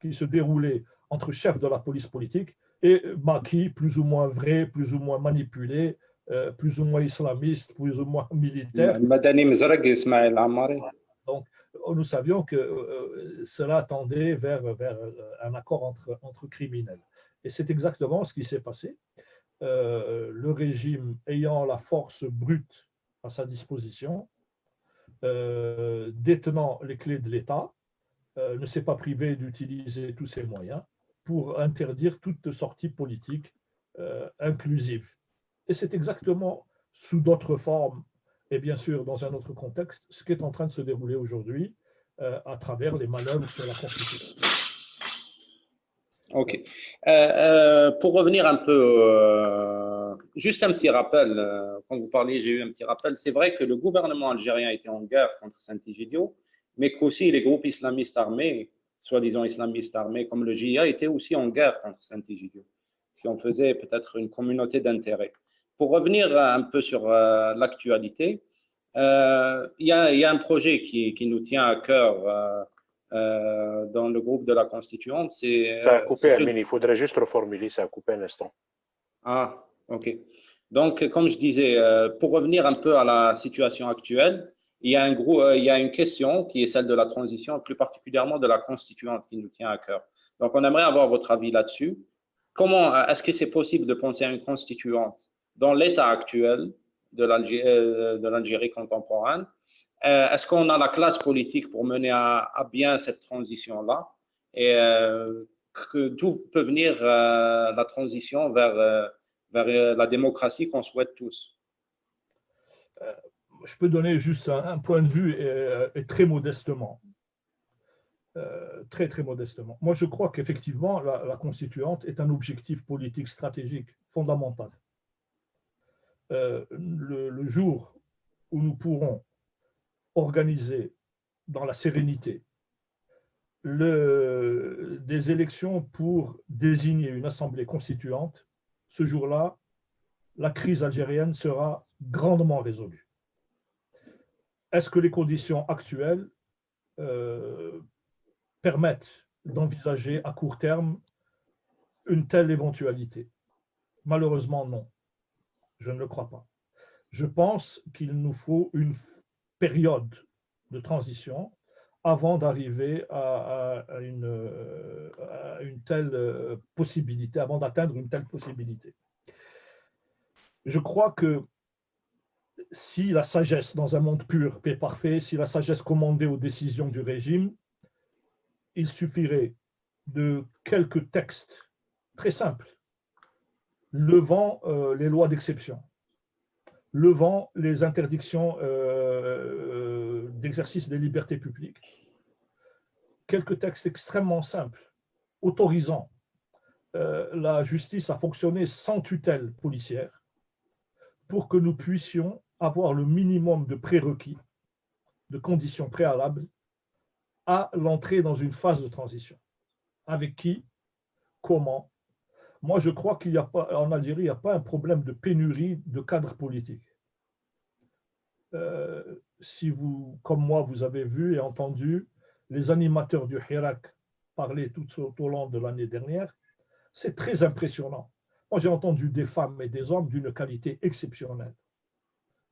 qui se déroulait entre chefs de la police politique et maquis, plus ou moins vrais, plus ou moins manipulés, plus ou moins islamistes, plus ou moins militaires. Donc, nous savions que cela tendait vers un accord entre criminels. Et c'est exactement ce qui s'est passé. Le régime ayant la force brute à sa disposition, détenant les clés de l'État, ne s'est pas privé d'utiliser tous ses moyens pour interdire toute sortie politique inclusive. Et c'est exactement sous d'autres formes et bien sûr dans un autre contexte ce qui est en train de se dérouler aujourd'hui à travers les manœuvres sur la Constitution. Ok. Pour revenir un peu, juste un petit rappel, quand vous parliez, j'ai eu un petit rappel, c'est vrai que le gouvernement algérien était en guerre contre Saint-Egidio, mais qu'aussi les groupes islamistes armés, soi-disant islamistes armés comme le JIA, étaient aussi en guerre contre Saint-Egidio, ce qui en faisait peut-être une communauté d'intérêt. Pour revenir un peu sur l'actualité, il y a un projet qui nous tient à cœur dans le groupe de la Constituante. Ça a coupé, Amine, il faudrait juste reformuler, ça a coupé un instant. Ah, ok. Donc, comme je disais, pour revenir un peu à la situation actuelle, il y a une question qui est celle de la transition, plus particulièrement de la Constituante qui nous tient à cœur. Donc, on aimerait avoir votre avis là-dessus. Comment est-ce que c'est possible de penser à une Constituante dans l'état actuel de l'Algérie contemporaine? Est-ce qu'on a la classe politique pour mener à bien cette transition-là? Et d'où peut venir la transition vers la démocratie qu'on souhaite tous? Je peux donner juste un point de vue et très modestement. Très modestement. Moi, je crois qu'effectivement, la Constituante est un objectif politique stratégique fondamental. Le jour où nous pourrons organiser dans la sérénité des élections pour désigner une assemblée constituante, ce jour-là, la crise algérienne sera grandement résolue. Est-ce que les conditions actuelles permettent d'envisager à court terme une telle éventualité? Malheureusement, non. Je ne le crois pas. Je pense qu'il nous faut une période de transition avant d'arriver à une telle possibilité, avant d'atteindre une telle possibilité. Je crois que si la sagesse, dans un monde pur et parfait, si la sagesse commandait aux décisions du régime, il suffirait de quelques textes très simples, levant les lois d'exception, levant les interdictions d'exercice des libertés publiques, quelques textes extrêmement simples, autorisant la justice à fonctionner sans tutelle policière, pour que nous puissions avoir le minimum de prérequis, de conditions préalables à l'entrée dans une phase de transition. Avec qui? Comment? Moi, je crois qu'il n'y a pas, en Algérie, il n'y a pas un problème de pénurie de cadres politiques. Si vous, comme moi, vous avez vu et entendu les animateurs du Hirak parler tout au long de l'année dernière, c'est très impressionnant. Moi, j'ai entendu des femmes et des hommes d'une qualité exceptionnelle.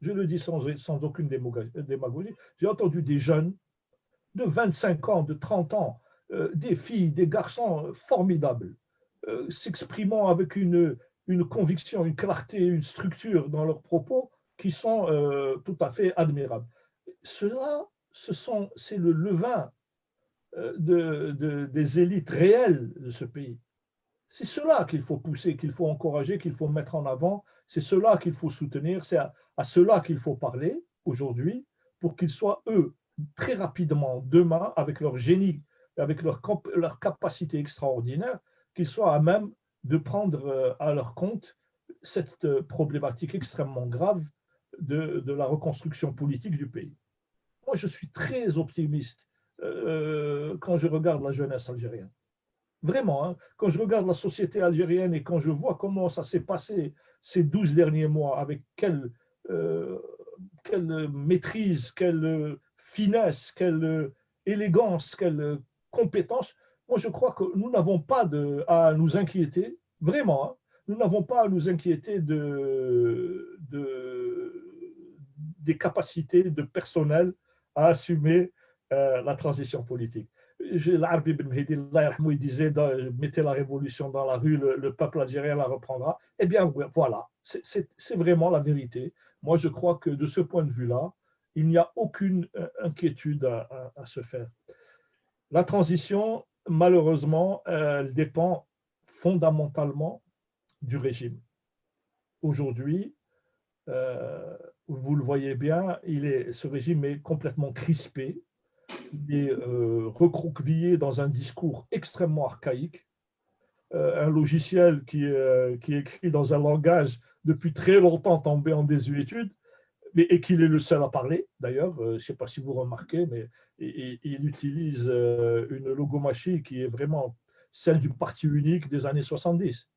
Je le dis sans aucune démagogie. J'ai entendu des jeunes de 25 ans, de 30 ans, des filles, des garçons formidables, s'exprimant avec une conviction, une clarté, une structure dans leurs propos qui sont tout à fait admirables. Cela, c'est le levain des élites réelles de ce pays. C'est cela qu'il faut pousser, qu'il faut encourager, qu'il faut mettre en avant. C'est cela qu'il faut soutenir. C'est à cela qu'il faut parler aujourd'hui pour qu'ils soient, eux, très rapidement, demain, avec leur génie, avec leur capacité extraordinaire, qu'ils soient à même de prendre à leur compte cette problématique extrêmement grave de la reconstruction politique du pays. Moi, je suis très optimiste quand je regarde la jeunesse algérienne. Vraiment, hein. Quand je regarde la société algérienne et quand je vois comment ça s'est passé ces 12 derniers mois, avec quelle maîtrise, quelle finesse, quelle élégance, quelle compétence, moi je crois que nous n'avons pas à nous inquiéter, vraiment, hein, nous n'avons pas à nous inquiéter des capacités de personnel à assumer la transition politique. L'Arbi Ben Mehdi, il disait mettez la révolution dans la rue, le peuple algérien la reprendra. Eh bien, voilà, c'est vraiment la vérité. Moi, je crois que de ce point de vue-là, il n'y a aucune inquiétude à se faire. La transition, malheureusement, elle dépend fondamentalement du régime. Aujourd'hui, vous le voyez bien, ce régime est complètement crispé. Il est recroquevillé dans un discours extrêmement archaïque, un logiciel qui est écrit dans un langage depuis très longtemps tombé en désuétude, et qu'il est le seul à parler, d'ailleurs. Je ne sais pas si vous remarquez, mais il utilise une logomachie qui est vraiment celle du parti unique des années 70,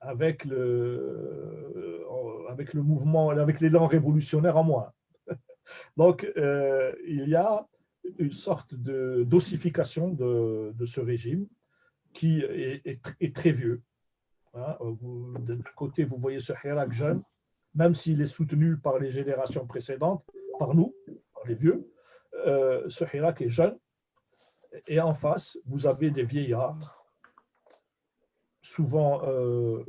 avec le mouvement, avec l'élan révolutionnaire en moins. Donc, il y a une sorte d'ossification de ce régime qui est très vieux. Hein. D'un côté, vous voyez ce Hirak jeune, même s'il est soutenu par les générations précédentes, par nous, par les vieux, ce Hirak est jeune. Et en face, vous avez des vieillards, souvent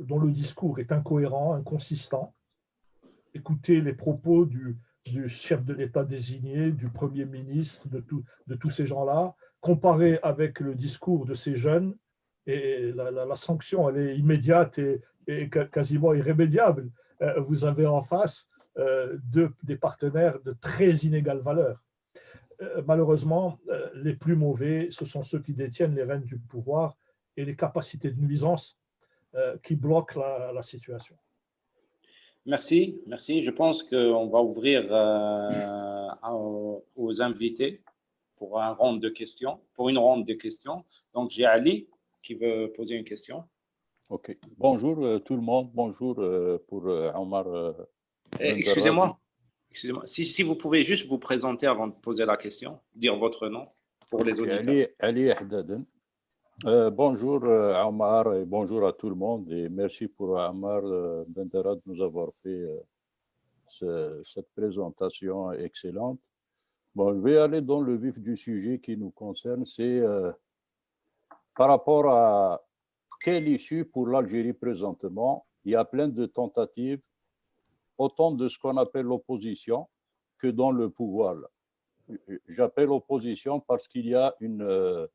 dont le discours est incohérent, inconsistant. Écoutez les propos du chef de l'État désigné, du Premier ministre, de tous ces gens-là, comparé avec le discours de ces jeunes, et la sanction, elle est immédiate et quasiment irrémédiable. Vous avez en face des partenaires de très inégale valeur. Malheureusement, les plus mauvais, ce sont ceux qui détiennent les rênes du pouvoir et les capacités de nuisance qui bloquent la situation. Merci, merci. Je pense qu'on va ouvrir aux invités pour une ronde de questions. Donc, j'ai Ali qui veut poser une question. Ok. Bonjour tout le monde. Bonjour pour Omar. Excusez-moi. Si vous pouvez juste vous présenter avant de poser la question, dire votre nom pour les auditeurs. Ali Ahdaden. Bonjour Omar et bonjour à tout le monde et merci pour Omar Bendera de nous avoir fait cette présentation excellente. Bon, je vais aller dans le vif du sujet qui nous concerne, c'est par rapport à quelle issue pour l'Algérie présentement. Il y a plein de tentatives, autant de ce qu'on appelle l'opposition que dans le pouvoir. J'appelle opposition parce qu'il y a une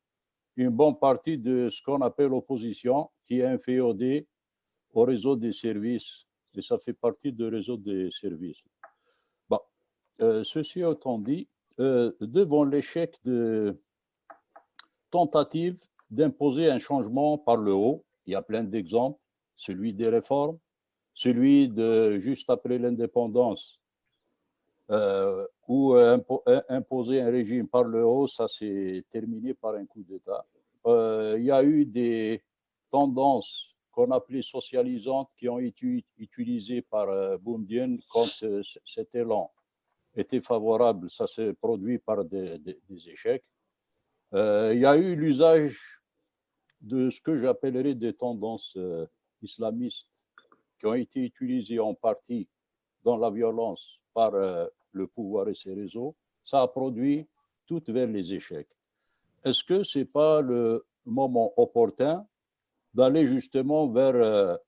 bonne partie de ce qu'on appelle opposition qui est inféodée au réseau des services, et ça fait partie du réseau des services. Bon, ceci étant dit, devant l'échec de tentatives d'imposer un changement par le haut, il y a plein d'exemples, celui des réformes, celui de juste après l'indépendance, où imposer un régime par le haut, ça s'est terminé par un coup d'État. Il y a eu des tendances qu'on appelait socialisantes qui ont été utilisées par Boumedienne quand cet élan était favorable. Ça s'est produit par des échecs. Il y a eu l'usage de ce que j'appellerais des tendances islamistes qui ont été utilisées en partie dans la violence par le pouvoir et ses réseaux. Ça a produit tout vers les échecs. Est-ce que ce n'est pas le moment opportun d'aller justement vers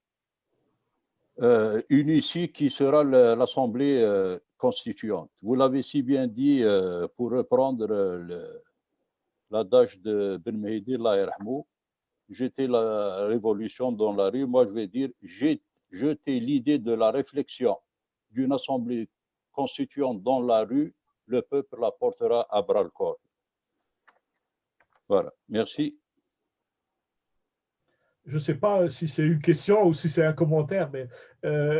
une issue qui sera l'Assemblée constituante? Vous l'avez si bien dit, pour reprendre l'adage de Ben Mehdi, Allah yarhamou, jeter la révolution dans la rue. Moi, je vais dire, jeter l'idée de la réflexion d'une assemblée constituante dans la rue, le peuple la portera à bras-le-corps. Voilà, merci. Je ne sais pas si c'est une question ou si c'est un commentaire, mais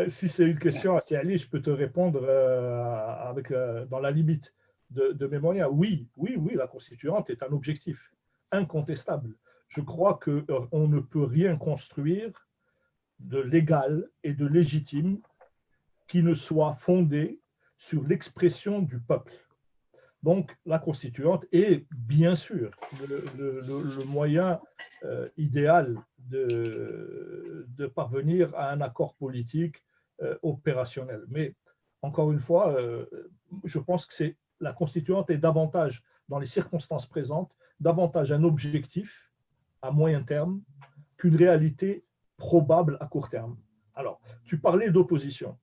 si c'est une question, Ali, je peux te répondre dans la limite de mes moyens. Oui, la constituante est un objectif incontestable. Je crois qu'on ne peut rien construire de légal et de légitime qui ne soit fondé sur l'expression du peuple. Donc, la constituante est bien sûr le moyen idéal de parvenir à un accord politique opérationnel. Mais, encore une fois, je pense que la constituante est davantage, dans les circonstances présentes, davantage un objectif à moyen terme qu'une réalité probable à court terme. Alors, tu parlais d'opposition.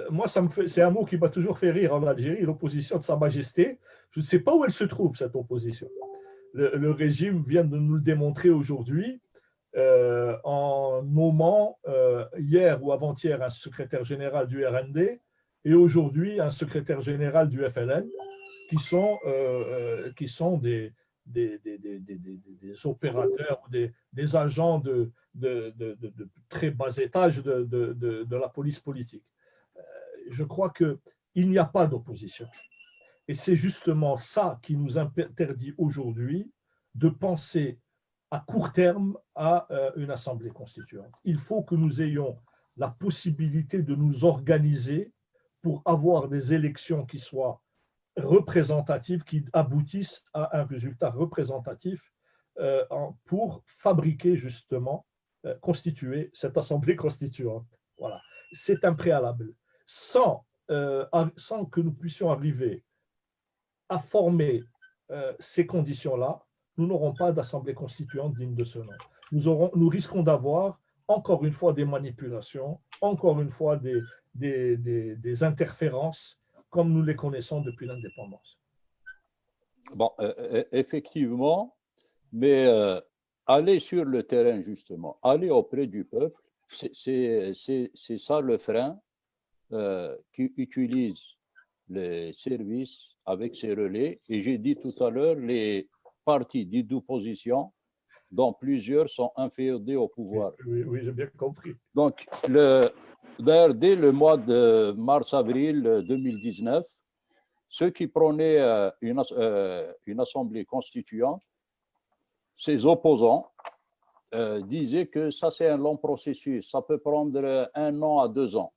Moi, c'est un mot qui m'a toujours fait rire en Algérie, l'opposition de Sa Majesté. Je ne sais pas où elle se trouve, cette opposition. Le régime vient de nous le démontrer aujourd'hui en nommant hier ou avant-hier un secrétaire général du RND et aujourd'hui un secrétaire général du FLN qui sont des opérateurs ou des agents de très bas étage de la police politique. Je crois qu'il n'y a pas d'opposition. Et c'est justement ça qui nous interdit aujourd'hui de penser à court terme à une assemblée constituante. Il faut que nous ayons la possibilité de nous organiser pour avoir des élections qui soient représentatives, qui aboutissent à un résultat représentatif pour fabriquer justement, constituer cette assemblée constituante. Voilà. C'est un préalable. Sans que nous puissions arriver à former ces conditions-là, nous n'aurons pas d'assemblée constituante digne de ce nom. Nous risquons d'avoir, encore une fois, des manipulations, encore une fois, des interférences, comme nous les connaissons depuis l'indépendance. Bon, effectivement, mais aller sur le terrain, justement, aller auprès du peuple, c'est ça le frein qui utilise les services avec ces relais. Et j'ai dit tout à l'heure, les partis dits d'opposition, dont plusieurs sont inféodés au pouvoir. Oui, j'ai bien compris. Donc, d'ailleurs, dès le mois de mars-avril 2019, ceux qui prônaient une assemblée constituante, ces opposants disaient que ça, c'est un long processus, ça peut prendre 1 an à 2 ans.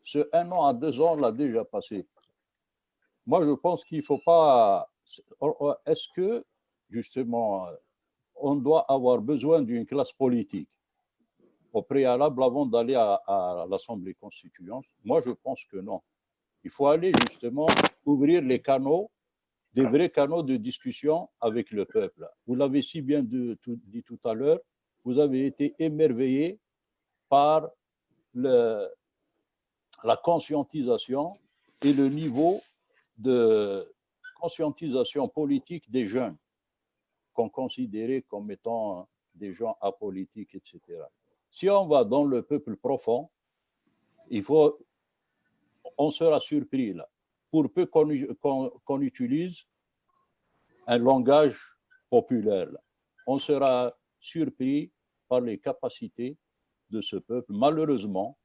Ce 1 an à 2 ans l'a déjà passé. Moi, je pense qu'il ne faut pas... Est-ce que, justement, on doit avoir besoin d'une classe politique au préalable avant d'aller à l'Assemblée constituante? Moi, je pense que non. Il faut aller, justement, ouvrir les canaux, des vrais canaux de discussion avec le peuple. Vous l'avez si bien dit tout à l'heure, vous avez été émerveillé par la conscientisation et le niveau de conscientisation politique des jeunes qu'on considérait comme étant des gens apolitiques, etc. Si on va dans le peuple profond, on sera surpris là. Pour peu qu'on utilise un langage populaire, là, on sera surpris par les capacités de ce peuple. Malheureusement,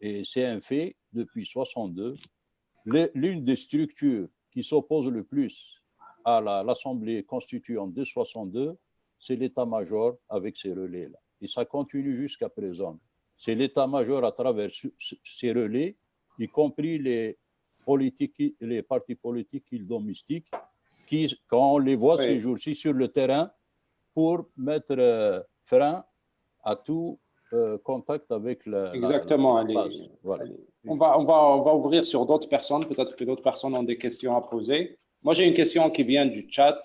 et c'est un fait, depuis 1962, l'une des structures qui s'oppose le plus à l'Assemblée constituante de 1962, c'est l'état-major avec ses relais-là. Et ça continue jusqu'à présent. C'est l'état-major à travers ces relais, y compris les partis politiques qu'ils domestiquent, qui, quand on les voit ces jours-ci sur le terrain, pour mettre frein à tout contact avec Exactement. la base. Voilà. On va ouvrir sur d'autres personnes. Peut-être que d'autres personnes ont des questions à poser. Moi, j'ai une question qui vient du chat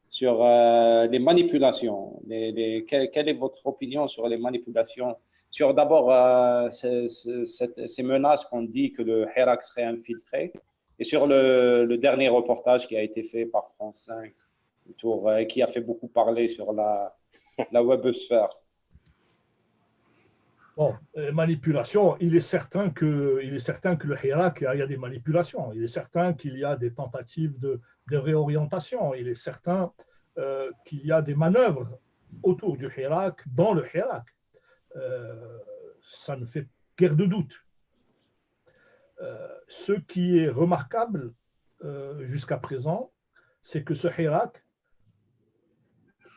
sur les manipulations. Quelle est votre opinion sur les manipulations? Sur d'abord ces menaces qu'on dit que le Hirak serait infiltré, et sur le dernier reportage qui a été fait par France 5, qui a fait beaucoup parler sur la webosphère. Bon, manipulation, il est certain que le Hirak, il y a des manipulations. Il est certain qu'il y a des tentatives de réorientation. Il est certain qu'il y a des manœuvres autour du Hirak, dans le Hirak. Ça ne fait guère de doute. Ce qui est remarquable jusqu'à présent, c'est que ce Hirak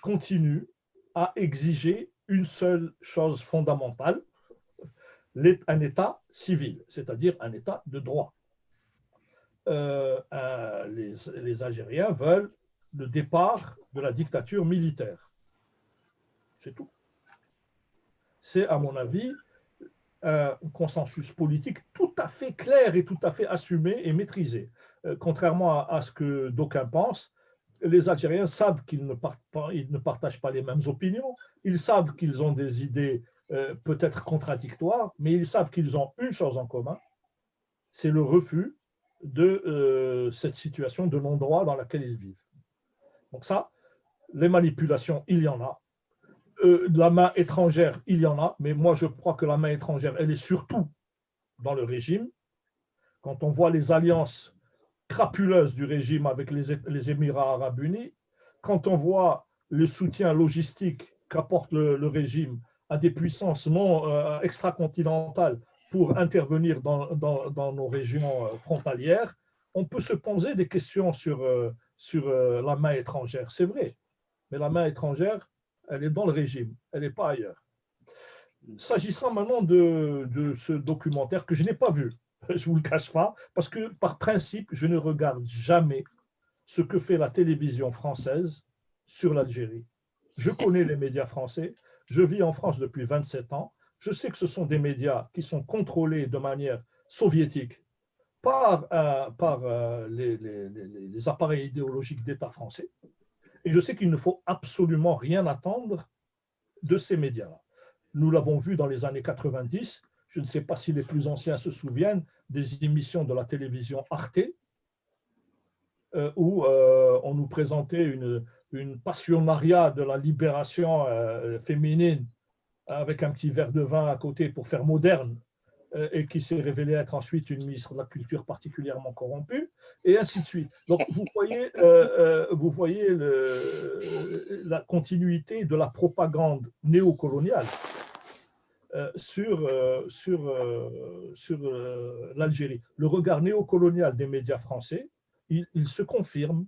continue à exiger une seule chose fondamentale, un État civil, c'est-à-dire un État de droit. Les Algériens veulent le départ de la dictature militaire. C'est tout. C'est, à mon avis, un consensus politique tout à fait clair et tout à fait assumé et maîtrisé. Contrairement à ce que d'aucuns pensent, les Algériens savent qu'ils ne partagent pas les mêmes opinions, ils savent qu'ils ont des idées peut-être contradictoires, mais ils savent qu'ils ont une chose en commun, c'est le refus de cette situation de non-droit dans laquelle ils vivent. Donc ça, les manipulations, il y en a. De la main étrangère, il y en a, mais moi je crois que la main étrangère, elle est surtout dans le régime. Quand on voit les alliances crapuleuses du régime avec les Émirats arabes unis, quand on voit le soutien logistique qu'apporte le régime à des puissances non extracontinentales pour intervenir dans nos régions frontalières, on peut se poser des questions sur la main étrangère, c'est vrai, mais la main étrangère, elle est dans le régime, elle n'est pas ailleurs. S'agissant maintenant de ce documentaire que je n'ai pas vu, je ne vous le cache pas, parce que par principe, je ne regarde jamais ce que fait la télévision française sur l'Algérie. Je connais les médias français, je vis en France depuis 27 ans, je sais que ce sont des médias qui sont contrôlés de manière soviétique par les appareils idéologiques d'État français, et je sais qu'il ne faut absolument rien attendre de ces médias-là. Nous l'avons vu dans les années 90, je ne sais pas si les plus anciens se souviennent des émissions de la télévision Arte, où on nous présentait une passionnariat de la libération féminine avec un petit verre de vin à côté pour faire moderne, et qui s'est révélé être ensuite une ministre de la Culture particulièrement corrompue, et ainsi de suite. Donc, vous voyez la continuité de la propagande néocoloniale sur l'Algérie. Le regard néocolonial des médias français, il se confirme.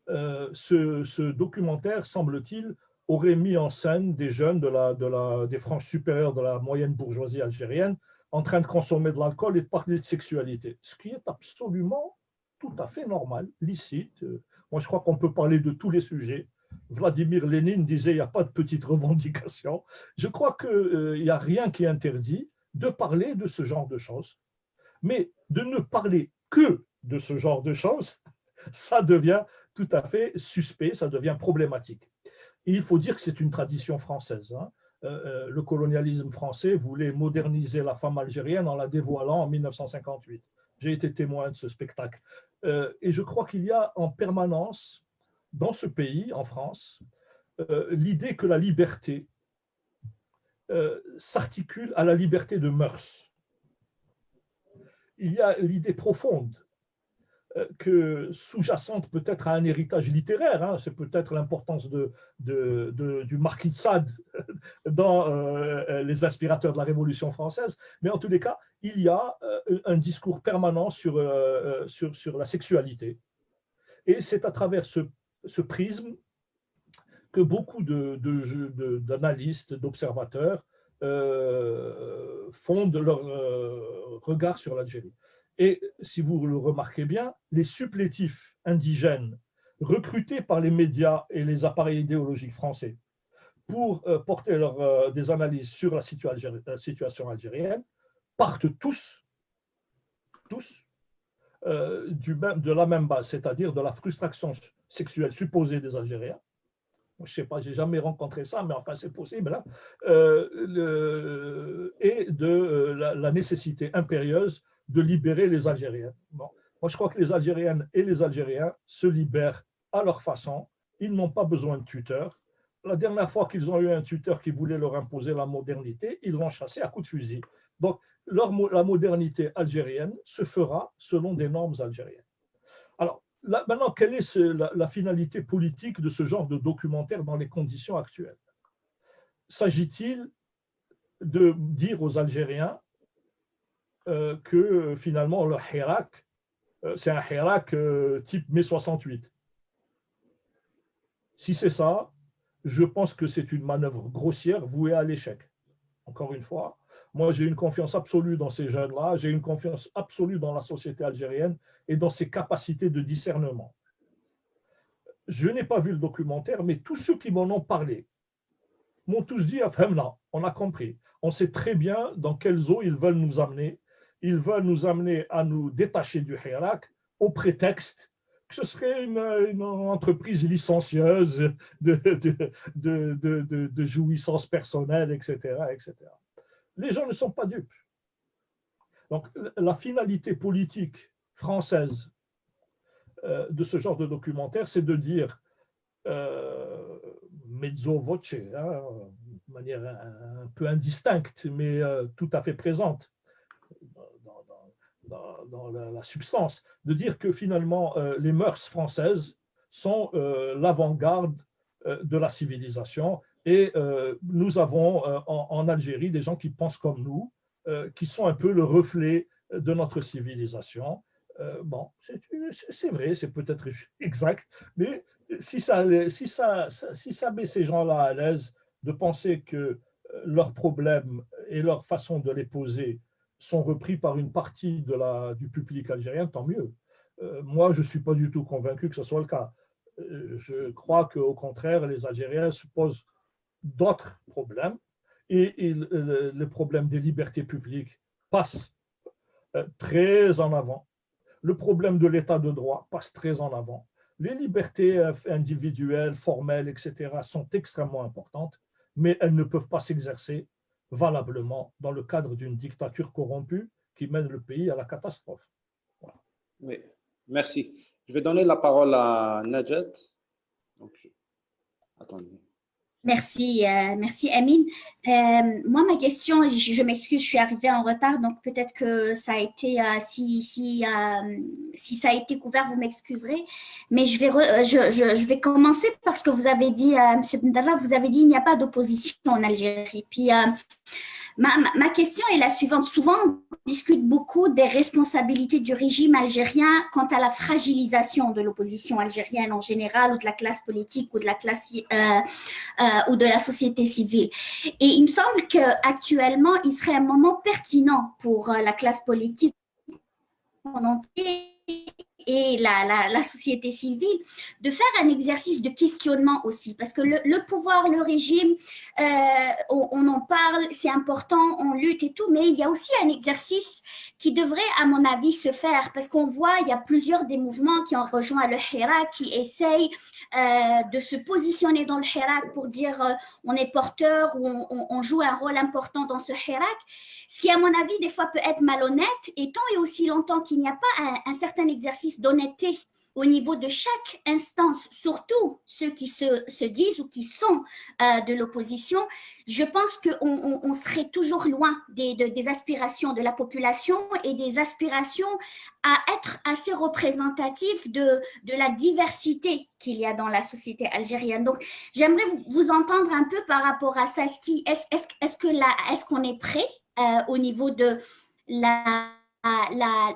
Ce documentaire, semble-t-il, aurait mis en scène des jeunes des franges supérieures de la moyenne bourgeoisie algérienne en train de consommer de l'alcool et de parler de sexualité, ce qui est absolument tout à fait normal, licite. Moi, je crois qu'on peut parler de tous les sujets. Vladimir Lénine disait il n'y a pas de petites revendications. Je crois qu'il n'y a rien qui interdit de parler de ce genre de choses, mais de ne parler que de ce genre de choses, ça devient tout à fait suspect, ça devient problématique. Et il faut dire que c'est une tradition française. Le colonialisme français voulait moderniser la femme algérienne en la dévoilant en 1958. J'ai été témoin de ce spectacle. Et je crois qu'il y a en permanence, dans ce pays, en France, l'idée que la liberté s'articule à la liberté de mœurs. Il y a l'idée profonde que sous-jacente peut-être à un héritage littéraire, c'est peut-être l'importance du marquis de Sade dans les inspirateurs de la Révolution française, mais en tous les cas, il y a un discours permanent sur la sexualité. Et c'est à travers ce prisme que beaucoup d'analystes, d'observateurs fondent leur regard sur l'Algérie. Et si vous le remarquez bien, les supplétifs indigènes recrutés par les médias et les appareils idéologiques français pour porter des analyses sur la situation algérienne partent tous de la même base, c'est-à-dire de la frustration sexuelle supposée des Algériens. Je ne sais pas, je n'ai jamais rencontré ça, mais enfin c'est possible, là, et de la nécessité impérieuse de libérer les Algériens. Bon. Moi, je crois que les Algériennes et les Algériens se libèrent à leur façon. Ils n'ont pas besoin de tuteurs. La dernière fois qu'ils ont eu un tuteur qui voulait leur imposer la modernité, ils l'ont chassé à coups de fusil. Donc, la modernité algérienne se fera selon des normes algériennes. Alors, là, maintenant, quelle est la finalité politique de ce genre de documentaire dans les conditions actuelles? S'agit-il de dire aux Algériens que finalement le Hirak, c'est un Hirak type mai 68? Si c'est ça, je pense que c'est une manœuvre grossière vouée à l'échec. Encore une fois, moi j'ai une confiance absolue dans ces jeunes-là, j'ai une confiance absolue dans la société algérienne et dans ses capacités de discernement. Je n'ai pas vu le documentaire, mais tous ceux qui m'en ont parlé m'ont tous dit, là, on a compris, on sait très bien dans quelles eaux ils veulent nous amener. Ils veulent nous amener à nous détacher du Hirak au prétexte que ce serait une entreprise licencieuse de jouissance personnelle, etc., etc. Les gens ne sont pas dupes. Donc, la finalité politique française de ce genre de documentaire, c'est de dire mezzo voce, de manière un peu indistincte, mais tout à fait présente dans la substance, de dire que finalement les mœurs françaises sont l'avant-garde de la civilisation et nous avons en Algérie des gens qui pensent comme nous, qui sont un peu le reflet de notre civilisation. Bon, c'est vrai, c'est peut-être exact, mais si ça met ces gens-là à l'aise de penser que leurs problèmes et leur façon de les poser sont repris par une partie du public algérien, tant mieux. Moi, je ne suis pas du tout convaincu que ce soit le cas. Je crois qu'au contraire, les Algériens se posent d'autres problèmes et le problème des libertés publiques passe très en avant. Le problème de l'état de droit passe très en avant. Les libertés individuelles, formelles, etc. sont extrêmement importantes, mais elles ne peuvent pas s'exercer valablement dans le cadre d'une dictature corrompue qui mène le pays à la catastrophe. Voilà. Oui, merci. Je vais donner la parole à Najat. Donc, attendez. Merci, merci Amine. Moi, ma question, je m'excuse, je suis arrivée en retard, donc peut-être que ça a été, si ça a été couvert, vous m'excuserez. Mais je vais commencer par ce que vous avez dit, M. Bendarra, vous avez dit qu'il n'y a pas d'opposition en Algérie. Puis, ma question est la suivante. Souvent, on discute beaucoup des responsabilités du régime algérien quant à la fragilisation de l'opposition algérienne en général, ou de la classe politique, ou de la classe ou de la société civile. Et il me semble qu'actuellement, il serait un moment pertinent pour la classe politique en entier et la société civile, de faire un exercice de questionnement aussi, parce que le pouvoir, le régime, on en parle, c'est important, on lutte et tout, mais il y a aussi un exercice qui devrait, à mon avis, se faire, parce qu'on voit, il y a plusieurs des mouvements qui ont rejoint le Hirak, qui essayent de se positionner dans le Hirak pour dire on est porteur, ou on joue un rôle important dans ce Hirak, ce qui, à mon avis, des fois peut être malhonnête, et tant et aussi longtemps qu'il n'y a pas un certain exercice d'honnêteté au niveau de chaque instance, surtout ceux qui se disent ou qui sont de l'opposition, je pense qu'on serait toujours loin des aspirations de la population et des aspirations à être assez représentatifs de la diversité qu'il y a dans la société algérienne. Donc, j'aimerais vous entendre un peu par rapport à ça. Est-ce qu'on est prêt au niveau de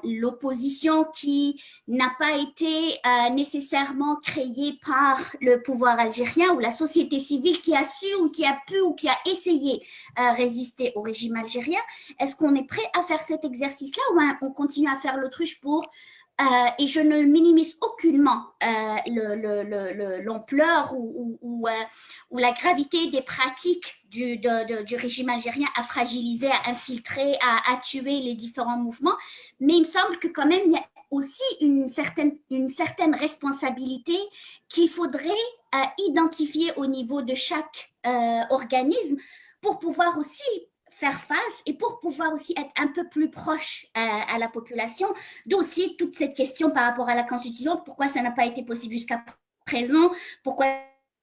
l'opposition qui n'a pas été nécessairement créée par le pouvoir algérien ou la société civile qui a su ou qui a pu ou qui a essayé résister au régime algérien? Est-ce qu'on est prêt à faire cet exercice-là ou on continue à faire l'autruche pour et je ne minimise aucunement l'ampleur ou la gravité des pratiques du régime algérien à fragiliser, à infiltrer, à tuer les différents mouvements. Mais il me semble que quand même, il y a aussi une certaine responsabilité qu'il faudrait identifier au niveau de chaque organisme pour pouvoir aussi faire face et pour pouvoir aussi être un peu plus proche à la population, d'aussi toute cette question par rapport à la Constitution, pourquoi ça n'a pas été possible jusqu'à présent, pourquoi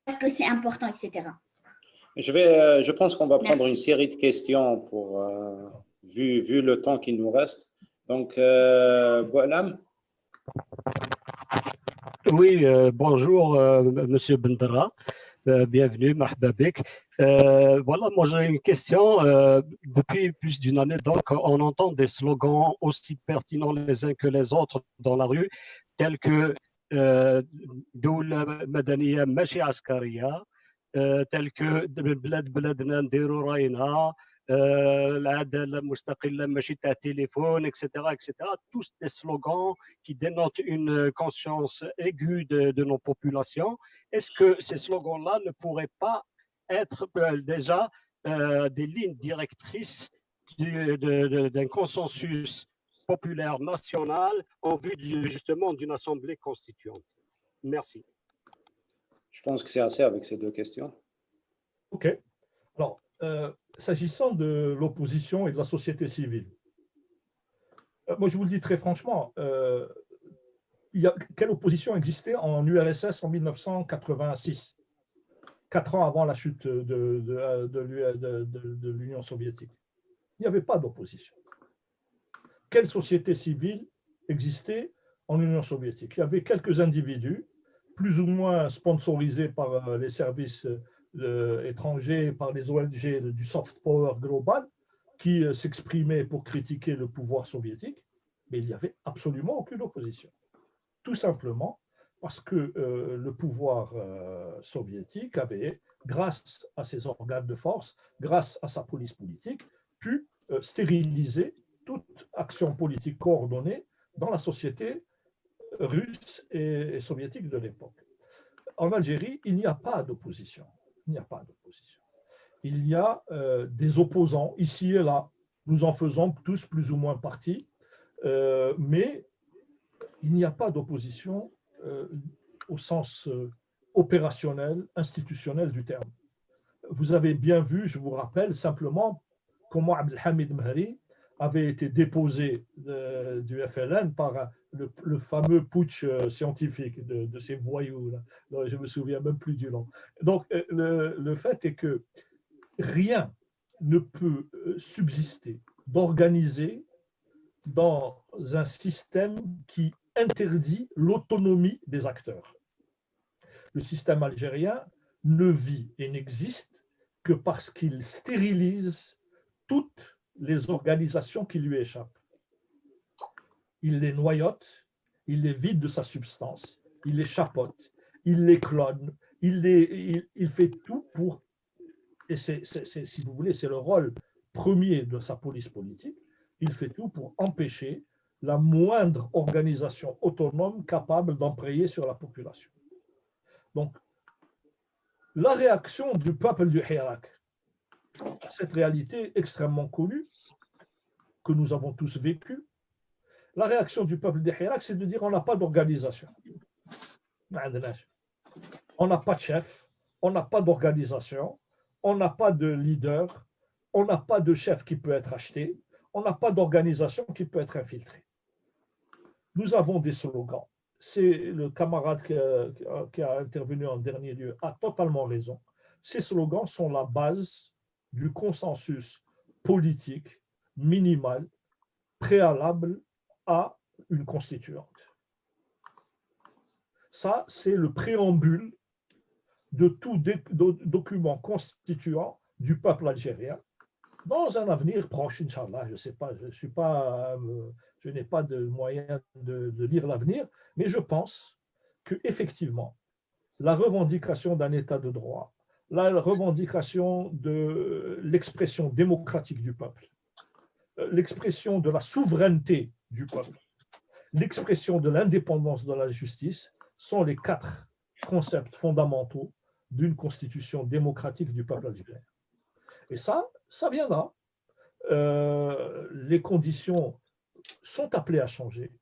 est-ce que c'est important, etc. Je pense qu'on va prendre une série de questions pour, vu le temps qu'il nous reste. Donc, Boualam. Oui, bonjour, Monsieur Bendarra. Bienvenue, marhaba bik. Voilà, moi j'ai une question. Depuis plus d'une année, donc, on entend des slogans aussi pertinents les uns que les autres dans la rue, tels que Doula Madaniya Machi Askaria, tels que بلاد بلادنا نديروا راينا العداله المستقله ماشي تاع téléphone, etc. Tous des slogans qui dénotent une conscience aiguë de nos populations. Est-ce que ces slogans-là ne pourraient pas être déjà des lignes directrices d'un consensus populaire national en vue justement d'une assemblée constituante? Merci. Je pense que c'est assez avec ces deux questions. OK. Alors, s'agissant de l'opposition et de la société civile, moi je vous le dis très franchement, quelle opposition existait en URSS en 1986, 4 ans avant la chute de l'Union soviétique? Il n'y avait pas d'opposition. Quelle société civile existait en Union soviétique? Il y avait quelques individus, plus ou moins sponsorisés par les services étrangers, par les ONG du soft power global, qui s'exprimaient pour critiquer le pouvoir soviétique, mais il n'y avait absolument aucune opposition. Tout simplement parce que le pouvoir soviétique avait, grâce à ses organes de force, grâce à sa police politique, pu stériliser toute action politique coordonnée dans la société russe et soviétique de l'époque. En Algérie, il n'y a pas d'opposition. Il n'y a pas d'opposition. Il y a des opposants ici et là. Nous en faisons tous plus ou moins partie, mais il n'y a pas d'opposition au sens opérationnel, institutionnel du terme. Vous avez bien vu, je vous rappelle simplement comment Abdelhamid Mehri avait été déposé du FLN par le fameux putsch scientifique de ces voyous-là. Je ne me souviens même plus du nom. Donc, le fait est que rien ne peut subsister d'organiser dans un système qui interdit l'autonomie des acteurs. Le système algérien ne vit et n'existe que parce qu'il stérilise toutes les organisations qui lui échappent. Il les noyote, il les vide de sa substance, il les chapote, il les clone, il fait tout pour, et si vous voulez, c'est le rôle premier de sa police politique, il fait tout pour empêcher la moindre organisation autonome capable d'emprayer sur la population. Donc, la réaction du peuple du Hirak, cette réalité extrêmement connue, que nous avons tous vécue, la réaction du peuple du Hirak, c'est de dire on n'a pas d'organisation. On n'a pas de chef, on n'a pas d'organisation, on n'a pas de leader, on n'a pas de chef qui peut être acheté, on n'a pas d'organisation qui peut être infiltrée. Nous avons des slogans. C'est le camarade qui a intervenu en dernier lieu a totalement raison. Ces slogans sont la base du consensus politique minimal préalable à une constituante. Ça, c'est le préambule de tout document constituant du peuple algérien dans un avenir proche, Inch'Allah. Je ne sais pas, je n'ai pas de moyen de lire l'avenir, mais je pense qu'effectivement, la revendication d'un état de droit, la revendication de l'expression démocratique du peuple, l'expression de la souveraineté du peuple, l'expression de l'indépendance de la justice sont les 4 concepts fondamentaux d'une constitution démocratique du peuple algérien. Et ça viendra. Les conditions sont appelées à changer.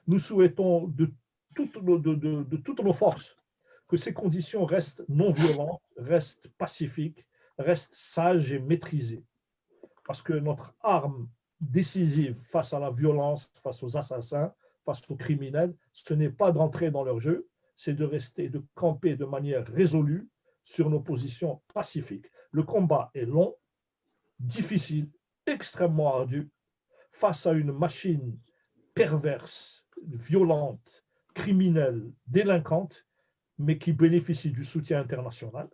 Nous souhaitons de toutes nos forces que ces conditions restent non violentes, restent pacifiques, restent sages et maîtrisées. Parce que notre arme décisive face à la violence, face aux assassins, face aux criminels, ce n'est pas d'entrer dans leur jeu, c'est de rester, de camper de manière résolue sur nos positions pacifiques. Le combat est long, difficile, extrêmement ardu, face à une machine perverse, violente, criminelle, délinquante, mais qui bénéficie du soutien international,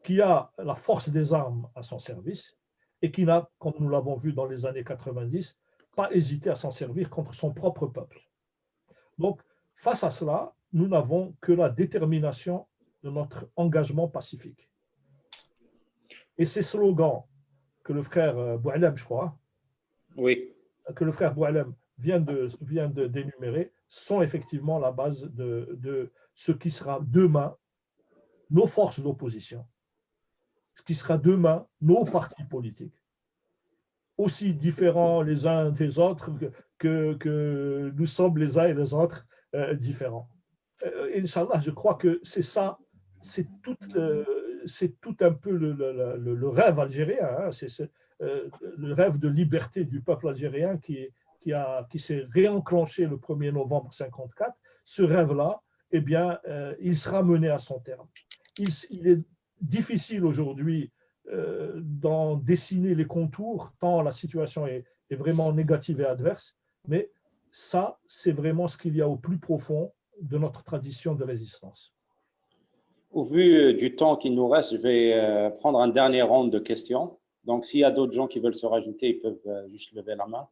qui a la force des armes à son service et qui n'a, comme nous l'avons vu dans les années 90, pas hésité à s'en servir contre son propre peuple. Donc, face à cela, nous n'avons que la détermination de notre engagement pacifique. Et ces slogans que le frère Boualem, je crois, Oui. que le frère Boualem vient d'énumérer, sont effectivement la base de ce qui sera demain nos forces d'opposition, ce qui sera demain nos partis politiques, aussi différents les uns des autres que nous sommes les uns et les autres différents. Inch'Allah, je crois que c'est ça, c'est tout un peu le rêve algérien, hein, c'est le rêve de liberté du peuple algérien qui s'est réenclenché le 1er novembre 1954. Ce rêve-là, eh bien, il sera mené à son terme. Il est difficile aujourd'hui d'en dessiner les contours, tant la situation est vraiment négative et adverse, mais ça, c'est vraiment ce qu'il y a au plus profond de notre tradition de résistance. Au vu du temps qu'il nous reste, je vais prendre un dernier round de questions. Donc, s'il y a d'autres gens qui veulent se rajouter, ils peuvent juste lever la main.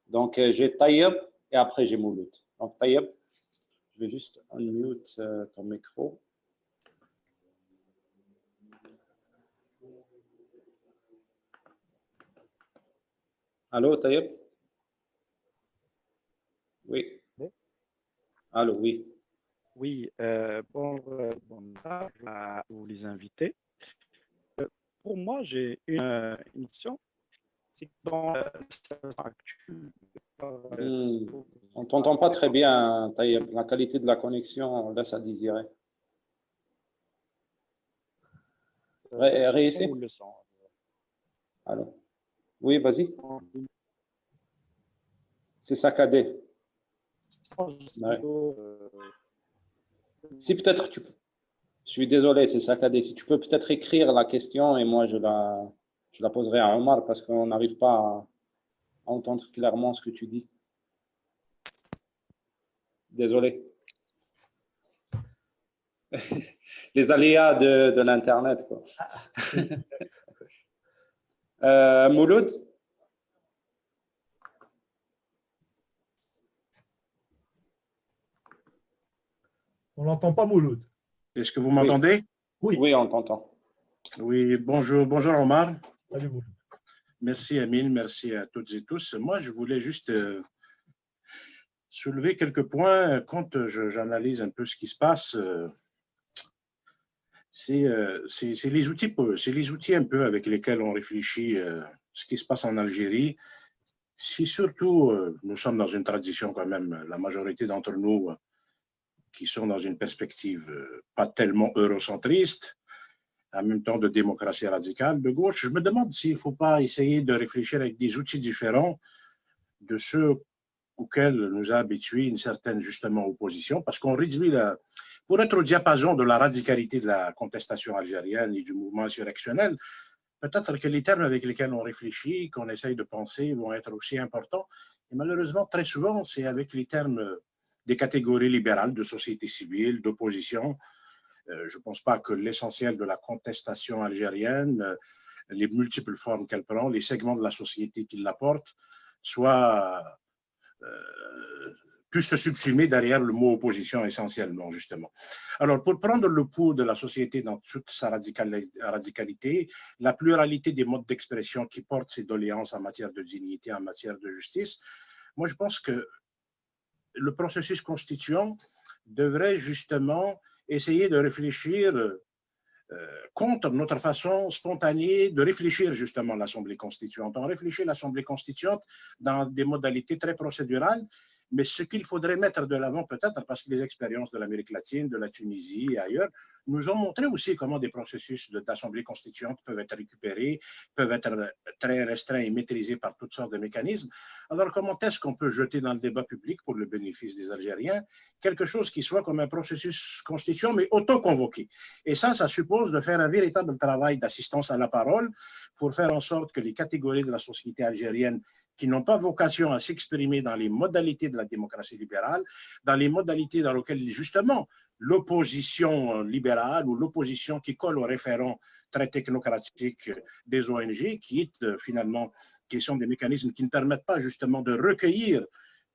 Donc, j'ai Taïeb et après j'ai Mouloud. Donc, Taïeb, je vais juste unmute ton micro. Allô, Taïeb? Oui. Allô, oui. Oui, bon à vous les invités. Pour moi, j'ai une question. C'est dans on ne t'entend pas très bien, Taïeb. La qualité de la connexion laisse à désirer. Réessaye. Allô? Oui, vas-y. C'est saccadé. Ouais. Si peut-être tu peux. Je suis désolé, c'est saccadé. Si tu peux peut-être écrire la question et moi je la poserai à Omar parce qu'on n'arrive pas à entendre clairement ce que tu dis. Désolé. Les aléas de l'Internet, quoi. Mouloud? On n'entend pas Mouloud. Est-ce que vous m'entendez? Oui. Oui, on t'entend. Oui, bonjour Omar. Salut Mouloud. Merci Emile, merci à toutes et tous. Moi, je voulais juste soulever quelques points quand j'analyse un peu ce qui se passe. C'est les outils un peu avec lesquels on réfléchit ce qui se passe en Algérie. Si surtout, nous sommes dans une tradition quand même, la majorité d'entre nous qui sont dans une perspective pas tellement eurocentriste, en même temps de démocratie radicale de gauche, je me demande s'il ne faut pas essayer de réfléchir avec des outils différents de ceux auxquels nous a habitués une certaine, justement, opposition, parce qu'on réduit pour être au diapason de la radicalité de la contestation algérienne et du mouvement insurrectionnel, peut-être que les termes avec lesquels on réfléchit, qu'on essaye de penser, vont être aussi importants. Et malheureusement, très souvent, c'est avec les termes des catégories libérales de société civile, d'opposition. Je ne pense pas que l'essentiel de la contestation algérienne, les multiples formes qu'elle prend, les segments de la société qui l'apportent, puissent se subsumer derrière le mot opposition essentiellement, justement. Alors, pour prendre le pouls de la société dans toute sa radicalité, la pluralité des modes d'expression qui portent ses doléances en matière de dignité, en matière de justice, moi, je pense que le processus constituant devrait justement essayer de réfléchir contre notre façon spontanée de réfléchir justement l'Assemblée constituante. On réfléchit l'Assemblée constituante dans des modalités très procédurales, mais ce qu'il faudrait mettre de l'avant peut-être, parce que les expériences de l'Amérique latine, de la Tunisie et ailleurs, nous ont montré aussi comment des processus d'Assemblée constituante peuvent être récupérés, peuvent être très restreints et maîtrisés par toutes sortes de mécanismes. Alors comment est-ce qu'on peut jeter dans le débat public, pour le bénéfice des Algériens, quelque chose qui soit comme un processus constituant, mais auto-convoqué? Et ça suppose de faire un véritable travail d'assistance à la parole pour faire en sorte que les catégories de la société algérienne qui n'ont pas vocation à s'exprimer dans les modalités de la démocratie libérale, dans les modalités dans lesquelles, justement, l'opposition libérale ou l'opposition qui colle au référent très technocratique des ONG, qui sont des mécanismes qui ne permettent pas justement de recueillir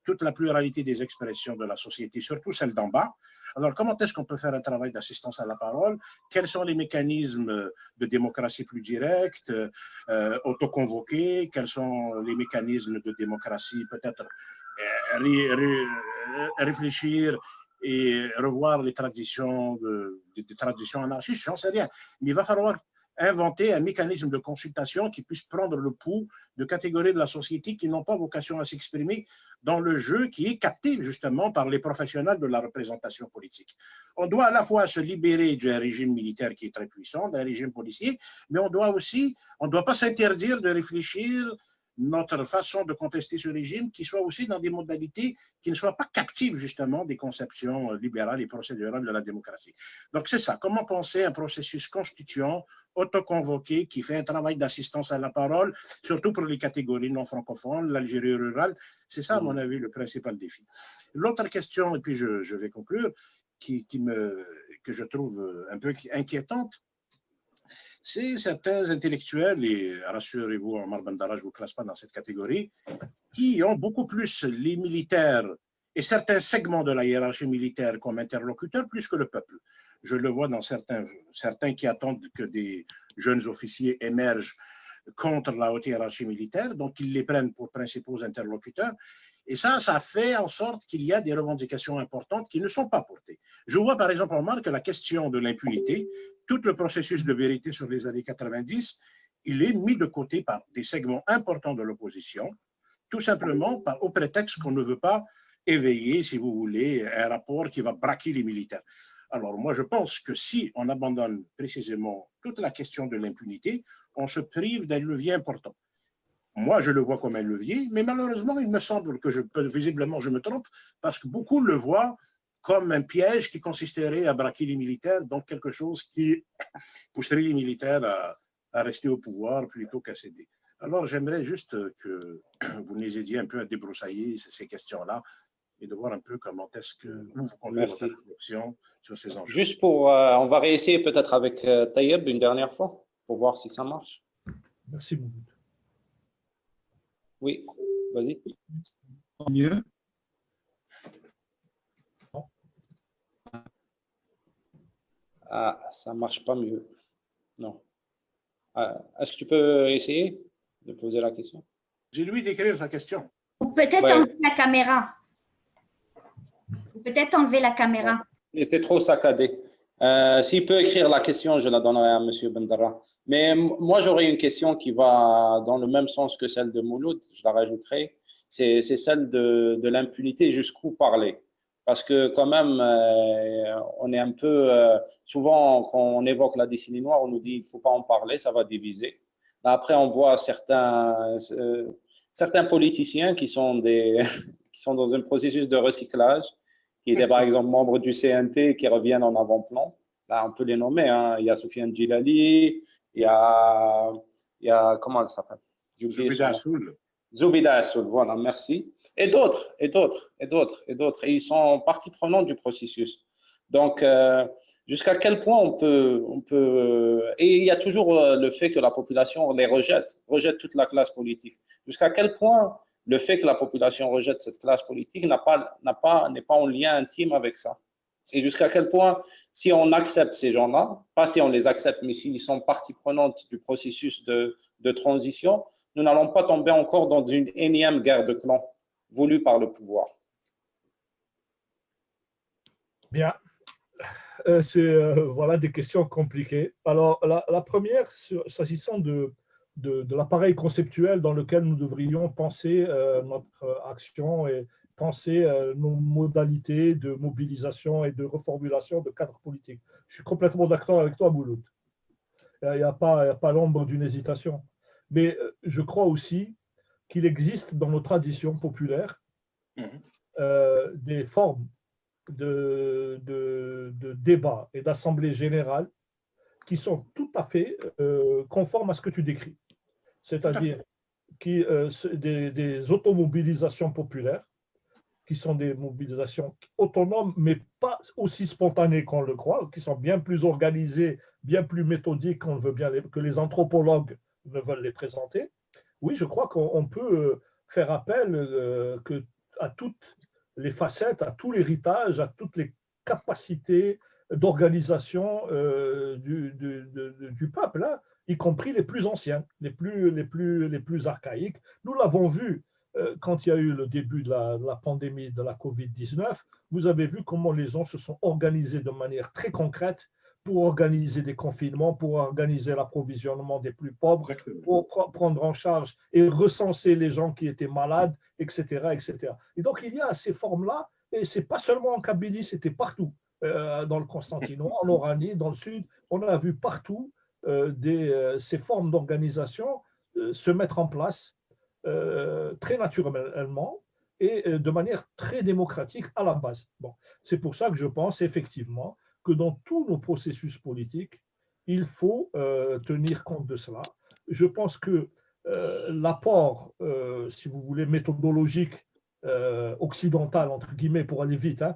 toute la pluralité des expressions de la société, surtout celles d'en bas. Alors, comment est-ce qu'on peut faire un travail d'assistance à la parole? Quels sont les mécanismes de démocratie plus directe, autoconvoqués? Quels sont les mécanismes de démocratie peut-être réfléchir et revoir les traditions, des traditions anarchistes? J'en sais rien. Mais il va falloir inventer un mécanisme de consultation qui puisse prendre le pouls de catégories de la société qui n'ont pas vocation à s'exprimer dans le jeu qui est capté justement par les professionnels de la représentation politique. On doit à la fois se libérer d'un régime militaire qui est très puissant, d'un régime policier, mais on ne doit pas s'interdire de réfléchir notre façon de contester ce régime qui soit aussi dans des modalités qui ne soient pas captives justement des conceptions libérales et procédurales de la démocratie. Donc c'est ça, comment penser un processus constituant, autoconvoqué, qui fait un travail d'assistance à la parole, surtout pour les catégories non francophones, l'Algérie rurale, c'est ça à mon avis le principal défi. L'autre question, et puis je vais conclure, que je trouve un peu inquiétante, c'est certains intellectuels, et rassurez-vous, Omar Bandara, je ne vous classe pas dans cette catégorie, qui ont beaucoup plus les militaires et certains segments de la hiérarchie militaire comme interlocuteurs plus que le peuple. Je le vois dans certains qui attendent que des jeunes officiers émergent contre la haute hiérarchie militaire, donc ils les prennent pour principaux interlocuteurs. Et ça fait en sorte qu'il y a des revendications importantes qui ne sont pas portées. Je vois par exemple, Omar, que la question de l'impunité, tout le processus de vérité sur les années 90, il est mis de côté par des segments importants de l'opposition, tout simplement au prétexte qu'on ne veut pas éveiller, si vous voulez, un rapport qui va braquer les militaires. Alors moi, je pense que si on abandonne précisément toute la question de l'impunité, on se prive d'un levier important. Moi, je le vois comme un levier, mais malheureusement, il me semble que visiblement, je me trompe, parce que beaucoup le voient comme un piège qui consisterait à braquer les militaires, donc quelque chose qui pousserait les militaires à rester au pouvoir plutôt qu'à céder. Alors, j'aimerais juste que vous nous aidiez un peu à débroussailler ces questions-là et de voir un peu comment est-ce que vous conduisez votre réflexion sur ces enjeux. Juste pour, on va réessayer peut-être avec Taïeb une dernière fois pour voir si ça marche. Merci beaucoup. Oui, vas-y. Mieux. Ah, ça marche pas mieux. Non. Est-ce que tu peux essayer de poser la question? J'ai lui d'écrire sa question. Ou peut-être enlever la caméra. Peut-être enlever la caméra. Et c'est trop saccadé. S'il peut écrire la question, je la donnerai à M. Bandara. Mais moi, j'aurais une question qui va dans le même sens que celle de Mouloud, je la rajouterai. C'est celle de l'impunité, jusqu'où parler. Parce que quand même, on est un peu… souvent, quand on évoque la décennie noire, on nous dit qu'il ne faut pas en parler, ça va diviser. Après, on voit certains politiciens qui sont dans un processus de recyclage, qui étaient par exemple membres du CNT, qui reviennent en avant-plan. Là, on peut les nommer. Hein. Il y a Soufiane Djilali, il y a comment elle s'appelle? Zoubida Assoul. Zoubida Assoul, voilà, merci. Et d'autres. Et ils sont partie prenante du processus. Donc, jusqu'à quel point on peut… Et il y a toujours le fait que la population les rejette toute la classe politique. Jusqu'à quel point le fait que la population rejette cette classe politique n'est pas en lien intime avec ça. Et jusqu'à quel point, si on accepte ces gens-là, pas si on les accepte, mais s'ils sont partie prenante du processus de transition, nous n'allons pas tomber encore dans une énième guerre de clans voulue par le pouvoir. Bien. C'est voilà des questions compliquées. Alors, la première, s'agissant de l'appareil conceptuel dans lequel nous devrions penser notre action et penser nos modalités de mobilisation et de reformulation de cadres politiques. Je suis complètement d'accord avec toi, Mouloud. Il n'y a pas l'ombre d'une hésitation. Mais je crois aussi qu'il existe dans nos traditions populaires des formes de débat et d'assemblée générale qui sont tout à fait conformes à ce que tu décris. C'est-à-dire des automobilisations populaires qui sont des mobilisations autonomes, mais pas aussi spontanées qu'on le croit, qui sont bien plus organisées, bien plus méthodiques qu'on veut bien que les anthropologues ne veulent les présenter. Oui, je crois qu'on peut faire appel à toutes les facettes, à tout l'héritage, à toutes les capacités d'organisation du peuple, hein, y compris les plus anciens, les plus archaïques. Nous l'avons vu quand il y a eu le début de la pandémie de la Covid-19. Vous avez vu comment les gens se sont organisés de manière très concrète pour organiser des confinements, pour organiser l'approvisionnement des plus pauvres, pour prendre en charge et recenser les gens qui étaient malades, etc., etc. Et donc, il y a ces formes-là, et ce n'est pas seulement en Kabylie, c'était partout, dans le Constantinois, en Oranie, dans le sud. On a vu partout ces formes d'organisation se mettre en place très naturellement et de manière très démocratique à la base. Bon, c'est pour ça que je pense effectivement que dans tous nos processus politiques, il faut tenir compte de cela. Je pense que l'apport, si vous voulez, méthodologique occidental, entre guillemets, pour aller vite, hein,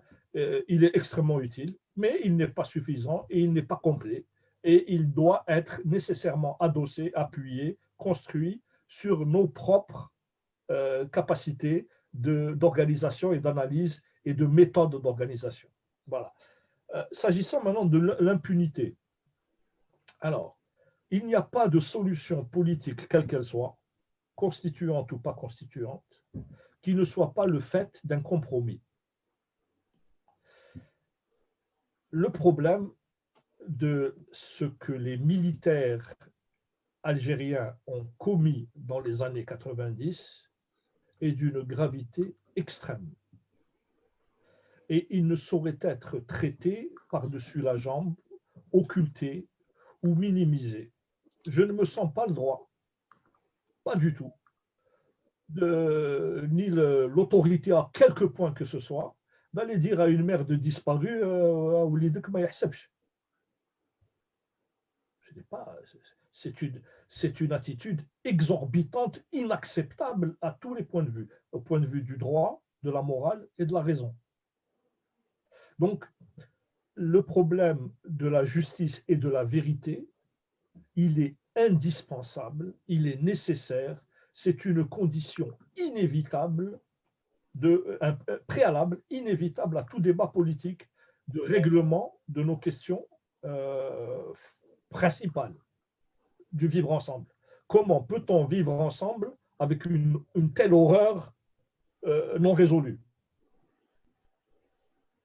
il est extrêmement utile, mais il n'est pas suffisant et il n'est pas complet. Et il doit être nécessairement adossé, appuyé, construit sur nos propres capacités d'organisation et d'analyse et de méthode d'organisation. Voilà. S'agissant maintenant de l'impunité, alors, il n'y a pas de solution politique, quelle qu'elle soit, constituante ou pas constituante, qui ne soit pas le fait d'un compromis. Le problème de ce que les militaires algériens ont commis dans les années 90 est d'une gravité extrême. Et il ne saurait être traité par-dessus la jambe, occulté ou minimisé. Je ne me sens pas le droit, pas du tout, ni l'autorité à quelque point que ce soit, d'aller dire à une mère de disparu, c'est une attitude exorbitante, inacceptable à tous les points de vue, au point de vue du droit, de la morale et de la raison. Donc, le problème de la justice et de la vérité, il est indispensable, il est nécessaire, c'est une condition inévitable, un préalable inévitable à tout débat politique de règlement de nos questions principales du vivre ensemble. Comment peut-on vivre ensemble avec une telle horreur non résolue?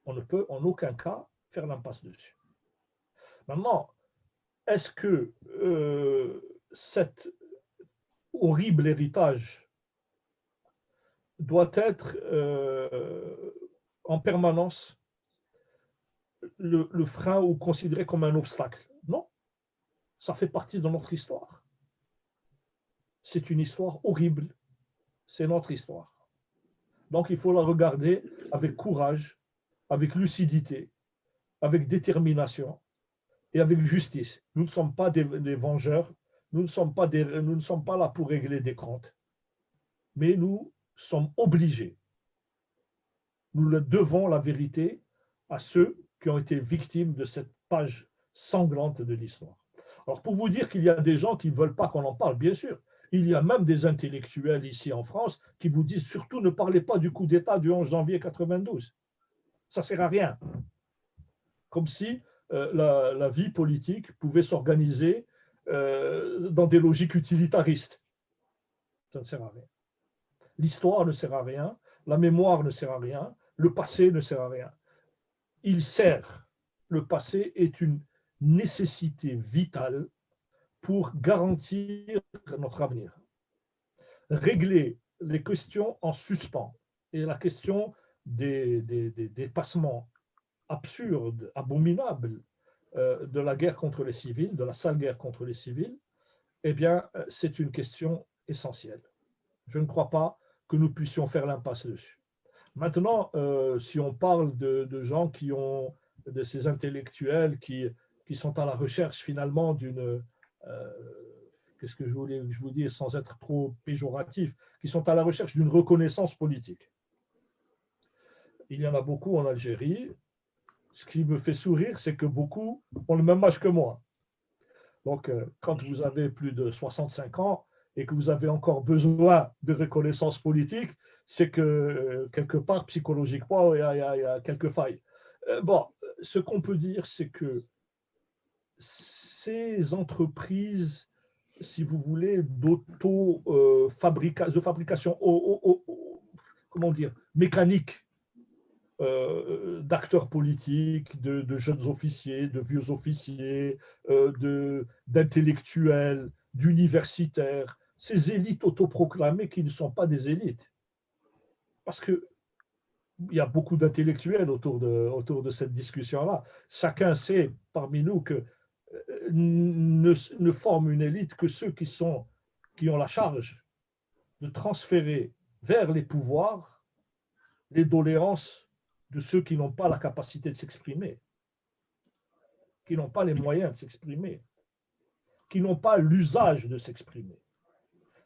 On ne peut en aucun cas faire l'impasse dessus. Maintenant, est-ce que cet horrible héritage doit être en permanence le frein ou considéré comme un obstacle? Non, ça fait partie de notre histoire. C'est une histoire horrible, c'est notre histoire. Donc il faut la regarder avec courage, avec lucidité, avec détermination et avec justice. Nous ne sommes pas des vengeurs, nous ne sommes pas là pour régler des comptes, mais nous sommes obligés. Nous le devons la vérité à ceux qui ont été victimes de cette page sanglante de l'histoire. Alors pour vous dire qu'il y a des gens qui ne veulent pas qu'on en parle, bien sûr, il y a même des intellectuels ici en France qui vous disent surtout ne parlez pas du coup d'État du 11 janvier 92. Ça ne sert à rien. Comme si la vie politique pouvait s'organiser dans des logiques utilitaristes. Ça ne sert à rien. L'histoire ne sert à rien, la mémoire ne sert à rien, le passé ne sert à rien. Il sert. Le passé est une nécessité vitale pour garantir notre avenir. Régler les questions en suspens et la question des dépassements absurdes, abominables de la guerre contre les civils, de la sale guerre contre les civils, eh bien, c'est une question essentielle. Je ne crois pas que nous puissions faire l'impasse dessus. Maintenant, si on parle de gens qui ont, de ces intellectuels qui sont à la recherche finalement d'une, qu'est-ce que je voulais vous dire sans être trop péjoratif, qui sont à la recherche d'une reconnaissance politique. Il y en a beaucoup en Algérie. Ce qui me fait sourire, c'est que beaucoup ont le même âge que moi. Donc, quand vous avez plus de 65 ans et que vous avez encore besoin de reconnaissance politique, c'est que quelque part, psychologiquement, il y a quelques failles. Bon, ce qu'on peut dire, c'est que ces entreprises, si vous voulez, de fabrication, comment dire, mécanique, d'acteurs politiques, de jeunes officiers, de vieux officiers, d'intellectuels, d'universitaires, ces élites autoproclamées qui ne sont pas des élites. Parce qu'il y a beaucoup d'intellectuels autour de cette discussion-là. Chacun sait parmi nous que ne forment une élite que ceux qui ont la charge de transférer vers les pouvoirs les doléances de ceux qui n'ont pas la capacité de s'exprimer, qui n'ont pas les moyens de s'exprimer, qui n'ont pas l'usage de s'exprimer,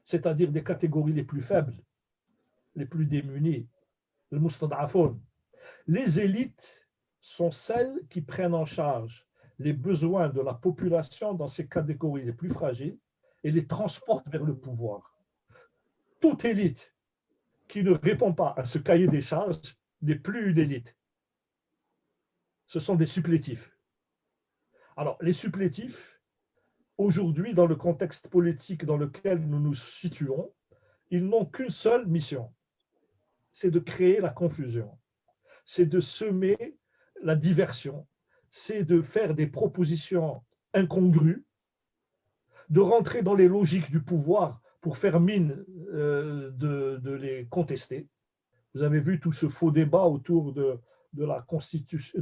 c'est-à-dire des catégories les plus faibles, les plus démunies, le mustad'afoun. Les élites sont celles qui prennent en charge les besoins de la population dans ces catégories les plus fragiles et les transportent vers le pouvoir. Toute élite qui ne répond pas à ce cahier des charges n'est plus une élite. Ce sont des supplétifs. Alors, les supplétifs, aujourd'hui, dans le contexte politique dans lequel nous nous situons, ils n'ont qu'une seule mission, c'est de créer la confusion, c'est de semer la diversion, c'est de faire des propositions incongrues, de rentrer dans les logiques du pouvoir pour faire mine de les contester. Vous avez vu tout ce faux débat autour de la constitution,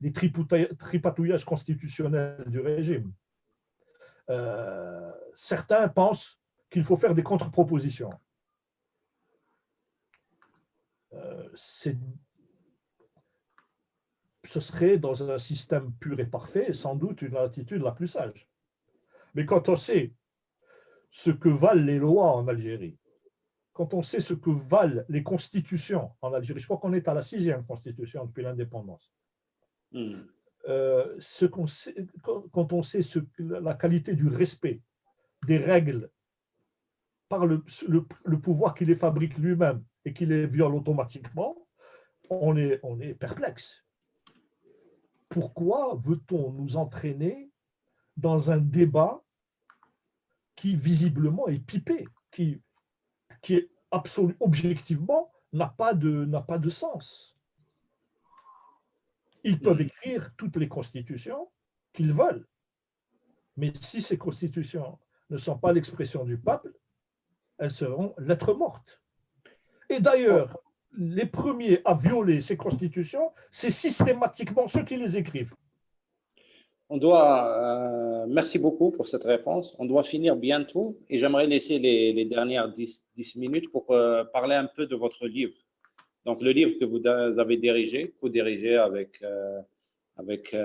des tripatouillages constitutionnels du régime. Certains pensent qu'il faut faire des contre-propositions. Ce serait, dans un système pur et parfait, sans doute une attitude la plus sage. Mais quand on sait ce que valent les lois en Algérie, quand on sait ce que valent les constitutions en Algérie, je crois qu'on est à la 6e constitution depuis l'indépendance. Quand on sait la qualité du respect des règles par le pouvoir qui les fabrique lui-même et qui les viole automatiquement, on est perplexe. Pourquoi veut-on nous entraîner dans un débat qui visiblement est pipé, qui est objectivement n'a pas de sens? Ils peuvent écrire toutes les constitutions qu'ils veulent, mais si ces constitutions ne sont pas l'expression du peuple, elles seront lettres mortes. Et d'ailleurs, les premiers à violer ces constitutions, c'est systématiquement ceux qui les écrivent. Merci beaucoup pour cette réponse. On doit finir bientôt et j'aimerais laisser les dernières 10 minutes pour parler un peu de votre livre. Donc, le livre que vous avez co-dirigé avec Rafiq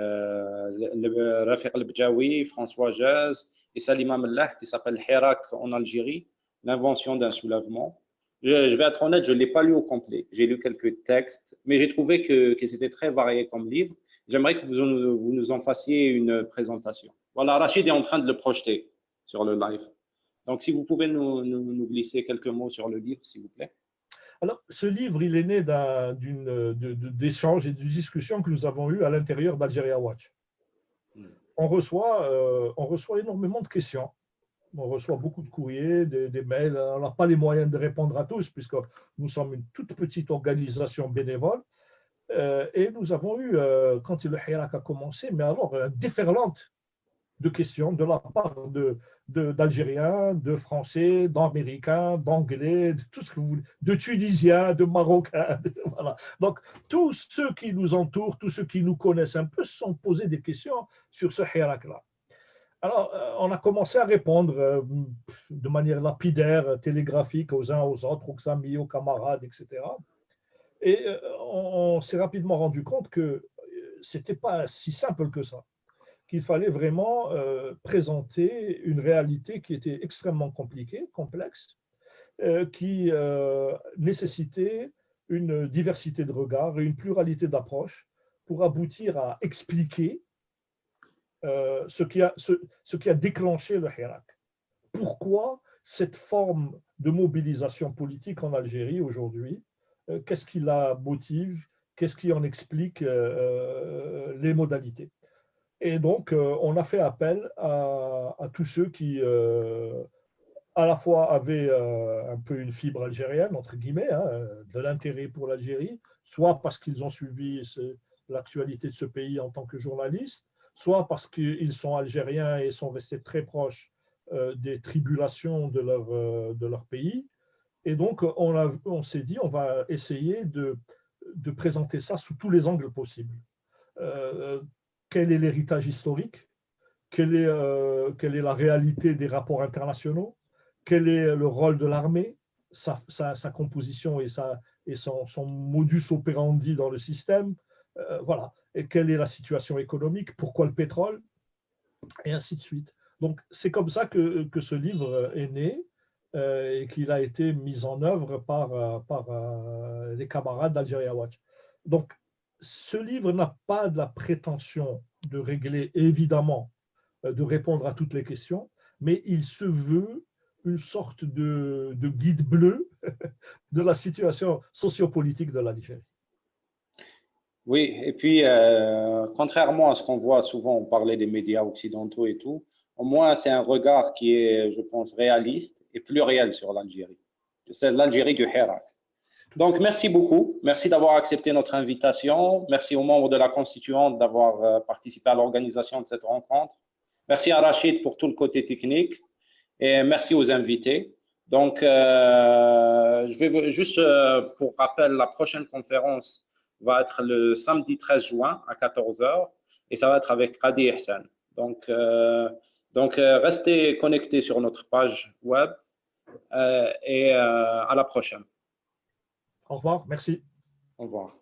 El-Bdjaoui, François Jaz et Salima Mellah, qui s'appelle Hirak en Algérie, l'invention d'un soulèvement. Je vais être honnête, je ne l'ai pas lu au complet. J'ai lu quelques textes, mais j'ai trouvé que c'était très varié comme livre. J'aimerais que vous nous en fassiez une présentation. Voilà, Rachid est en train de le projeter sur le live. Donc, si vous pouvez nous glisser quelques mots sur le livre, s'il vous plaît. Alors, ce livre, il est né d'échanges et de discussions que nous avons eues à l'intérieur d'Algeria Watch. On reçoit énormément de questions. On reçoit beaucoup de courriers, des mails. On n'a pas les moyens de répondre à tous, puisque nous sommes une toute petite organisation bénévole. Et nous avons eu, quand le Hirak a commencé, mais alors, une déferlante de questions de la part d'Algériens, de Français, d'Américains, d'Anglais, de tout ce que vous voulez, de Tunisiens, de Marocains. Voilà. Donc, tous ceux qui nous entourent, tous ceux qui nous connaissent un peu, se sont posés des questions sur ce Hirak-là. Alors, on a commencé à répondre de manière lapidaire, télégraphique aux uns aux autres, aux amis, aux camarades, etc. Et on s'est rapidement rendu compte que ce n'était pas si simple que ça, qu'il fallait vraiment présenter une réalité qui était extrêmement compliquée, complexe, qui nécessitait une diversité de regards et une pluralité d'approches pour aboutir à expliquer ce qui a déclenché le Hirak. Pourquoi cette forme de mobilisation politique en Algérie aujourd'hui, qu'est-ce qui la motive, qu'est-ce qui en explique les modalités. Et donc, on a fait appel à tous ceux qui, à la fois avaient un peu une fibre algérienne, entre guillemets, hein, de l'intérêt pour l'Algérie, soit parce qu'ils ont suivi l'actualité de ce pays en tant que journalistes, soit parce qu'ils sont algériens et sont restés très proches des tribulations de leur pays. Et donc, on s'est dit, on va essayer de présenter ça sous tous les angles possibles. Quel est l'héritage historique? Quelle est la réalité des rapports internationaux? Quel est le rôle de l'armée, sa composition et son modus operandi dans le système? Voilà. Et quelle est la situation économique? Pourquoi le pétrole? Et ainsi de suite. Donc, c'est comme ça que ce livre est né et qu'il a été mis en œuvre par les camarades d'Algeria Watch. Donc, ce livre n'a pas de la prétention de régler, évidemment, de répondre à toutes les questions, mais il se veut une sorte de guide bleu de la situation sociopolitique de l'Algérie. Oui, et puis, contrairement à ce qu'on voit souvent, on parlait des médias occidentaux et tout, au moins c'est un regard qui est, je pense, réaliste et pluriel sur l'Algérie. C'est l'Algérie du Hirak. Donc, merci beaucoup. Merci d'avoir accepté notre invitation. Merci aux membres de la Constituante d'avoir participé à l'organisation de cette rencontre. Merci à Rachid pour tout le côté technique. Et merci aux invités. Donc, je vais juste, pour rappel, la prochaine conférence va être le samedi 13 juin à 14 h et ça va être avec Qadi Ihsan. Donc, restez connectés sur notre page web et à la prochaine. Au revoir, merci. Au revoir.